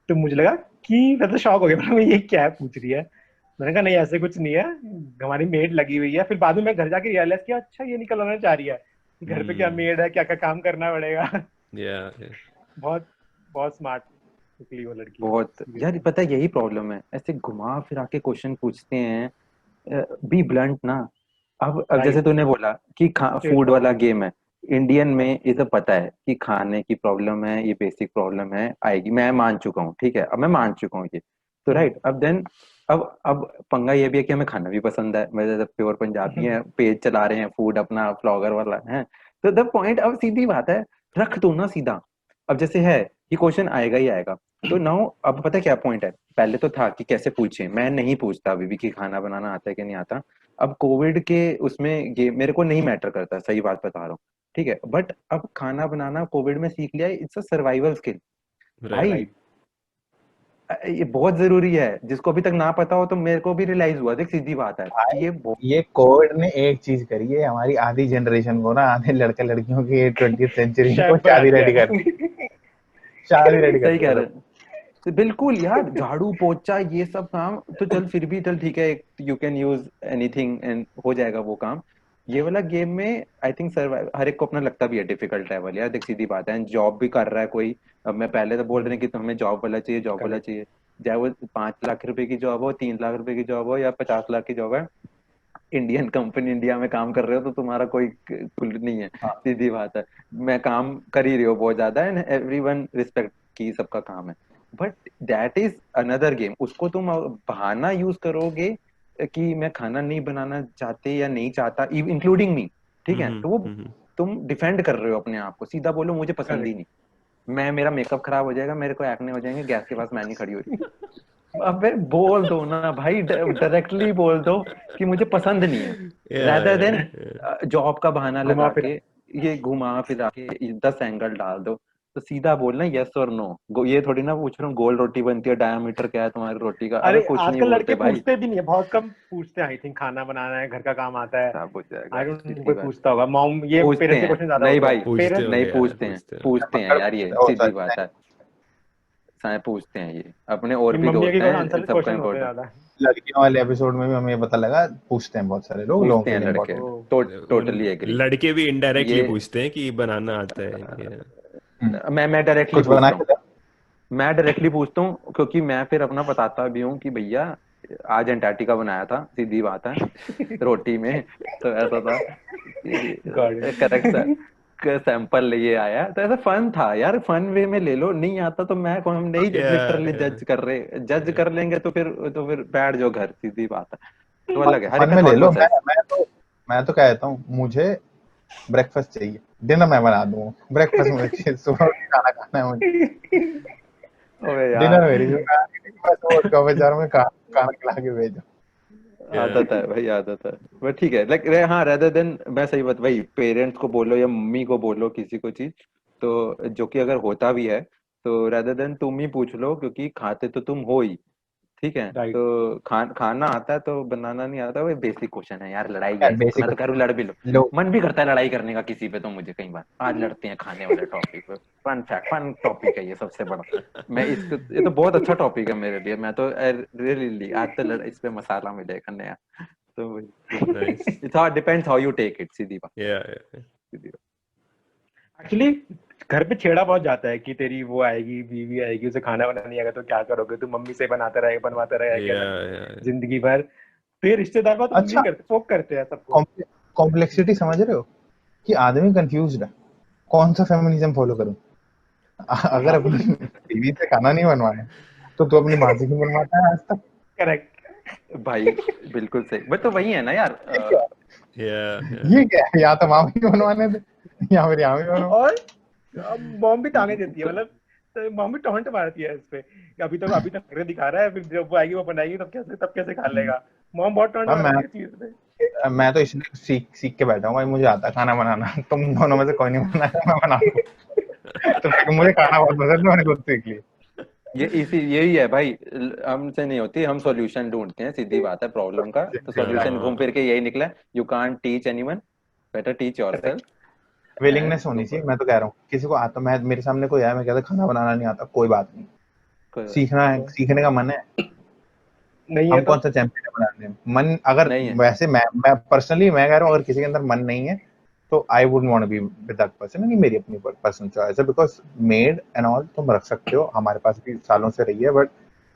तो मुझे लगा कि मैं तो शॉक हो गया, मैं ये क्या पूछ रही है। मैंने कहा नहीं ऐसे कुछ नहीं है, हमारी मेड लगी हुई है। फिर बाद में मैं घर जाके रियलाइज किया, अच्छा ये निकलना चाह रही है कि घर पे क्या हम्म मेड है, क्या क्या काम करना पड़ेगा। या बहुत बहुत स्मार्ट निकली वो लड़की बहुत यार, सीरियसली। पता है यही प्रॉब्लम है, ऐसे घुमा फिरा के क्वेश्चन पूछते हैं, बी ब्लंट ना। अब जैसे राइट। तूने बोला कि स्ट्रेट फूड वाला फॉरवर्ड। गेम है, इंडियन में ये सब पता है कि खाने की प्रॉब्लम है, ये बेसिक प्रॉब्लम है, आएगी, मैं मान चुका हूँ, ठीक है, अब मैं मान चुका हूँ ये, तो राइट, अब देन अब पंगा ये भी है कि हमें खाना भी पसंद है, मैं प्योर पंजाबी है, पेज चला रहे हैं फूड अपना फ्लॉगर वाला है, तो द पॉइंट, अब सीधी बात है, रख दो ना सीधा। अब जैसे है, ये क्वेश्चन आएगा ही आएगा, तो नाउ अब पता है क्या पॉइंट है, पहले तो था कि कैसे पूछे, मैं नहीं पूछता अभी भी कि खाना बनाना आता है कि नहीं आता, अब कोविड के उसमें ये मेरे को नहीं मैटर करता, सही बात बता रहा हूँ, ठीक है, बट अब खाना बनाना कोविड में सीख लिया, इट्स अ सर्वाइवल स्किल भाई। Right right. ये बहुत जरूरी है, जिसको अभी तक ना पता हो, तो मेरे को भी रियलाइज हुआ, देख सीधी बात है कि ये कोविड ने एक चीज करी है, हमारी आधी जनरेशन को ना, आधे लड़के लड़कियों की 20th सेंचुरी को शेफ बना शादी दिया रेडी कर दी, शादी रेडी कर सही कह दिया रहे सब। हैं। तो बिल्कुल यार, झाड़ू पोछा ये सब काम तो चल फिर भी चल ठीक है, you can use anything and हो जाएगा वो काम। ये वाला गेम में आई थिंक सर्वाइव हर एक को अपना लगता भी है डिफिकल्ट लेवल यार, देख सीधी बात है, जॉब भी कर रहा है कोई। अब मैं पहले तो बोल रहे हैं कि तुम्हें जॉब वाला चाहिए, जॉब वाला चाहिए, चाहे वो 5 लाख रुपए की जॉब हो, 3 लाख रुपए की जॉब हो, या 50 लाख की जॉब है, इंडियन कंपनी इंडिया में काम कर रहे हो तो तुम्हारा कोई कुल नहीं है, हाँ, सीधी बात है। मैं काम कर ही रही हूँ बहुत ज्यादा, एंड एवरीवन रिस्पेक्ट की सबका काम है, but that is another game. उसको तुम बहाना यूज करोगे कि मैं खाना नहीं बनाना चाहते या नहीं चाहता, इंक्लूडिंग मी, ठीक है, तो वो तुम डिफेंड कर रहे हो अपने आप को। सीधा बोलो मुझे पसंद ही नहीं, मैं मेरा मेकअप खराब हो जाएगा, मेरे को एक्ने हो जाएंगे, गैस के पास मैं नहीं खड़ी हो रही। अबे बोल दो ना भाई, डायरेक्टली बोल दो कि मुझे पसंद नहीं है, Yeah, rather than yeah. Job का बहाना घुमा लगा फिरा। के, ये घुमा फिरा के 10 एंगल डाल दो। तो सीधा बोलना यस और नो। ये थोड़ी ना पूछ रहा हूँ गोल रोटी बनती है, डायमीटर क्या है तुम्हारी रोटी का, अबे अरे कुछ नहीं आजकल लड़के बोलते भाई। पूछते भी नहीं है, बहुत कम पूछते हैं। आई थिंक खाना बनाना है, घर का काम आता है, सब हो जाएगा, आई डोंट सीधी कोई बात। पूछता होगा। मॉम, ये पूछते पेरेंट्स के हैं, क्वेश्चन ज्यादा नहीं होते हैं। भाई, पूछते पेरेंट्स नहीं होंगे यार, पूछते हैं, पूछते होंगे। पूछते हैं यार, ये ओ सीधी सॉरी, बात है, पूछते हैं ये अपने और कि भी मम्मी के दोस्त हैं, आंसर सबका क्वेश्चन होते हैं इम्पोर्टेंट। ज्यादा। लड़कियों वाले एपिसोड में भी हमें ये पता लगा, पूछते हैं बहुत सारे लोग, लोगों पूछते के हैं लिए लड़के, इम्पोर्टेंट। ओ उन टोटली एग्री। लड़के भी इनडायरेक्टली ये पूछते हैं कि बनाना आता है ये। है। मैं डायरेक्टली कुछ बना पूछता के हूँ, दो। मैं डायरेक्टली पूछता हूँ, क्योंकि मैं फिर अपना बताता भी हूँ कि भैया आज अंटार्कटिका बनाया था, सीधी बात है, रोटी में। तो ऐसा था, गॉड। करेक्ट सैंपल लिए आया, तो ऐसा फन था यार, फन वे में ले लो, नहीं आता तो मैं हम नहीं Yeah, लिटरली yeah, जज कर रहे, जज yeah. कर लेंगे तो फिर बैठ जाओ घर, सीधी बात है। तो फन अलग है, हर फन एक का में ले थॉट लो। प्रोसेस। मैं तो कहता हूँ, मुझे ब्रेकफास्ट चाहिए, डिनर मैं बना दूंगा, ब्रेकफास्ट मुझे चाहिए, सुबह उठ के खाना खाना है मुझे, अबे डिनर यार, मेरी जिम्मेदारी नहीं कि मैं सुबह उठ के बेचारों में खाना खिला के भेजो। Yeah. आदत है भाई, आदत है। बट ठीक है, लाइक हाँ, रेदर देन मैं सही बात भाई, पेरेंट्स को बोलो या मम्मी को बोलो किसी को चीज, तो जो कि अगर होता भी है, तो रेदर देन तुम ही पूछ लो, क्योंकि खाते तो तुम हो ही, ठीक है। राइट। तो खाना आता है तो बनाना नहीं आता, वो बेसिक क्वेश्चन है यार, लड़ाई यार है इस पे, मैं बेसिक तो कह रहा हूँ लड़ भी लो, लोग मन भी करता है लड़ाई करने का किसी पे, तो मुझे कई बार आज लड़ते हैं खाने वाले टॉपिक पे। फन फैक्ट, फन टॉपिक है ये सबसे बड़ा। मैं इसको, ये तो बहुत अच्छा टॉपिक है मेरे लिए, मैं तो रियली आज तो इस पे मसाला मिलेगा नया। तो Nice. It's how depends how you take it, सीधी बात, Yeah, yeah. सीधी बात। एक्चुअली घर पे छेड़ा बहुत जाता है कि तेरी वो आएगी, बीवी आएगी, उसे खाना बनाना नहीं आएगा तो क्या करोगे, तू मम्मी से बनवाते रहेगा Yeah, yeah. जिंदगी भर। तो ये रिश्तेदार बात अच्छा, नहीं करते, फोक करते हैं सबको। कॉम्प्लेक्सिटी समझ रहे हो कि आदमी कंफ्यूज है, कौन सा फेमिनिज्म फॉलो करूं। अगर अपनी बीवी से खाना नहीं बनवाए तो तू अपनी माँ से क्यों बनवाता है आज तक। करेक्ट। भाई बिल्कुल सही, बट तो वही है ना यार, ये क्या Yeah, yeah. ये क्या है? या तो माँ भी बनवाने दे, या फिर यहाँ भी बनवा। और मॉम भी टांगे देती है, तो मतलब तो मॉम भी टॉन्ट मारती है इस पे कि अभी तक नखरे दिखा रहा है, फिर जब वो आएगी वो बनाएगी तब कैसे खा लेगा। मॉम बहुत टॉन्ट हाँ, मारती है इस चीज पे। मैं तो इसलिए सीख के बैठा हूँ भाई, मुझे आता है खाना बनाना, तुम दोनों में से कोई नहीं बनाएगा, मैं बना दूँ। तो मुझे खाना बहुत पसंद है, मैंने खुद सीख लिया। यही है भाई, हमसे नहीं होती, हम सॉल्यूशन ढूंढते हैं, सीधी बात है प्रॉब्लम का। तो सॉल्यूशन घूम फिर के यही निकला, you can't teach anyone, better teach yourself. And willingness होनी चाहिए, मैं तो कह रहा हूँ किसी को आता, मैं मेरे सामने कोई आया, मैं कहता खाना बनाना नहीं आता, कोई बात नहीं, सीखना है, सीखने का मन है, नहीं है हम तो कौन सा चैंपियन है बनाने में। मन अगर नहीं है, वैसे मैं पर्सनली मैं कह रहा हूँ, अगर किसी के अंदर मन नहीं है तो I would want be with that person. नहीं, मेरी अपनी पर्सनल चॉइस है, बिकॉज मेड एंड ऑल तुम रख सकते हो, हमारे पास भी सालों से रही है, but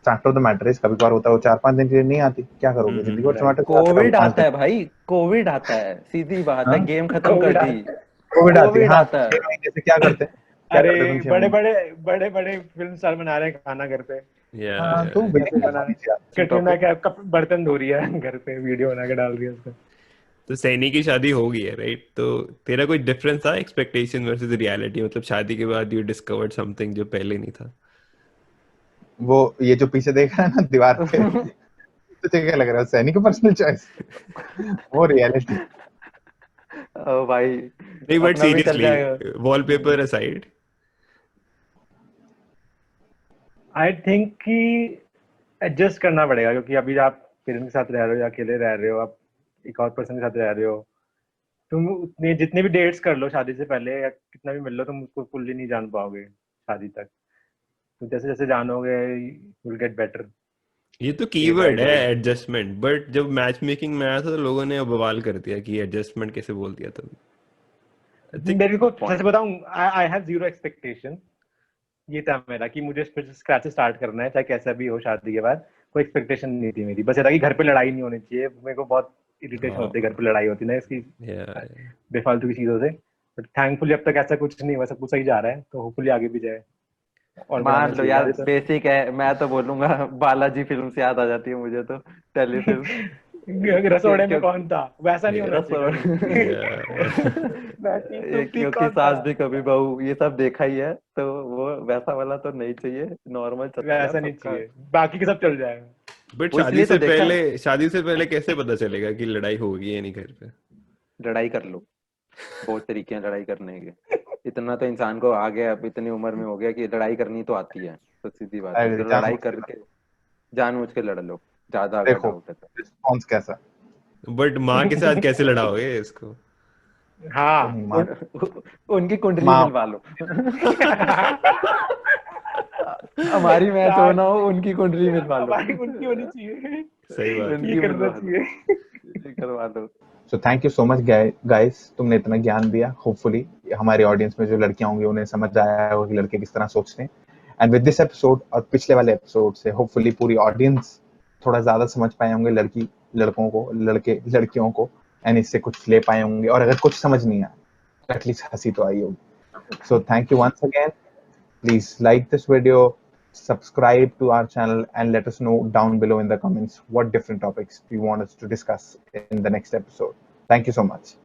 fact of the matter is कभी कभार होता है वो 4-5 दिन के लिए नहीं आती, क्या करोगे, जिंदगी भर टमाटर खाता कोविड रहोगे 5 आता दिन। है भाई, कोविड आता है, सीधी बात है, हाँ, गेम खत्म कर कोविड दी। कोविड आती है, कोविड हाँ, आता 6 महीने से क्या करते हैं, क्या अरे करते तुम 6 बड़े महीने। बड़े बड़े फिल्म स्टार बना रहे हैं खाना घर पे, Yeah, हाँ, तो yeah. कैसे विलिंगनेस बना, होनी चाहिए। है कैटरीना टॉपिक। कैफ का बर्तन धो रही है घर पे, वीडियो बना के डाल रही है उसको। तो सैनी की शादी हो गई है, राइट? तो तेरा कोई डिफरेंस था एक्सपेक्टेशन वर्सेस रियलिटी? मतलब शादी के बाद यू डिस्कवर्ड समथिंग जो पहले नहीं था। वो ये जो पीछे देख रहा है ना दीवार पे, तुझे क्या लग रहा है, सैनी का पर्सनल चॉइस, वो रियलिटी। ओ भाई, नहीं, बट अपना भी चल सीरियसली, जाएगा। वॉलपेपर असाइड, आई थिंक कि एडजस्ट करना पड़ेगा, क्योंकि अभी आप पेरेंट्स के साथ रह रहे हो या अकेले रह रहे हो, आप एक और पर्सन के साथ रह रहे हो, तुम उतने जितने भी डेट्स कर लो शादी से पहले या कितना भी मिल लो, तुम उसको फुल्ली नहीं जान पाओगे शादी तक। तो जैसे जैसे जानोगे विल गेट बेटर ये तो डे बाय कीवर्ड है डे। एडजस्टमेंट, बट जब मैच मेकिंग में आया था तो लोगों ने बवाल कर दिया कि एडजस्टमेंट कैसे बोल दिया तुम। आई थिंक मेरे को Point. सच बताऊं, आई हैव जीरो एक्सपेक्टेशन। ये था मेरा कि मुझे फिर स्क्रैच से स्टार्ट करना है, चाहे कैसा भी हो शादी के बाद। कोई एक्सपेक्टेशन नहीं थी मेरी, बस ये था कि घर पे लड़ाई नहीं होनी चाहिए। मेरे को बहुत इरिटेशन होती है घर पे लड़ाई होती है ना इसकी बेफालतू की चीजों से। बट थैंकफुली अब तक ऐसा कुछ नहीं हुआ, सब कुछ सही जा रहा है, तो होपफुली आगे भी जाए और बढ़ाना मान लो चाहिए यार, आगे तो। बेसिक है। मैं तो बोलूंगा बालाजी फिल्म से याद आ जाती है मुझे तो, टेलीफिल्म। रसोड़े में क्यों कौन था, वैसा नहीं होना चाहिए रसोड़ कभी। बैठी ये टूटी क्योंकि कौन था, सास भी कभी बहू ये सब देखा ही है, तो वो वैसा वाला तो नहीं चाहिए, नॉर्मल चलता है वैसा नहीं सबका। चाहिए, बाकी के सब चल जाएगा। बट वो इसलिए तो देखा है, शादी से पहले कैसे पता चलेगा कि लड़ाई होगी या नहीं घर पे? लड़ाई कर लो। बहुत तरीके हैं लड़ाई करने के। इतना तो इंसान को आ गया, अब इतनी उम्र में हो गया कि लड़ाई करनी तो आती है, तो सीधी बात है, तो लड़ाई जानबूझ के करके जानबूझ के लड़ लो, ज्यादा अगर देखो डाउट है तो। रिस्पॉन्स कैसा। बट माँ के साथ कैसे लड़ाओगे इसको? हाँ। तो माँ उनकी कुंडली माँ मिलवा लो। हमारी मैच हो ना हो, उनकी कुंडली मिलवा लो। हमारी उनकी होनी चाहिए, सही बात है। ये उनकी करना मिलवा लो, चाहिए। ये करवा लो। So thank you so much guys, तुमने इतना ज्ञान दिया। होपफुली हमारे ऑडियंस में जो लड़कियां होंगी उन्हें समझ आया होगा कि लड़के किस तरह सोचते हैं। एंड विद दिस एपिसोड और पिछले वाले एपिसोड से होपफुली पूरी ऑडियंस थोड़ा ज्यादा समझ पाए होंगे लड़की लड़कों को, लड़के लड़कियों को, एंड इससे कुछ ले पाए होंगे। और अगर कुछ समझ नहीं आया एटलीस्ट हंसी तो आई होगी। So thank you once again. Please like this video, subscribe to our channel, and let us know down below in the comments what different topics you want us to discuss in the next episode. Thank you so much.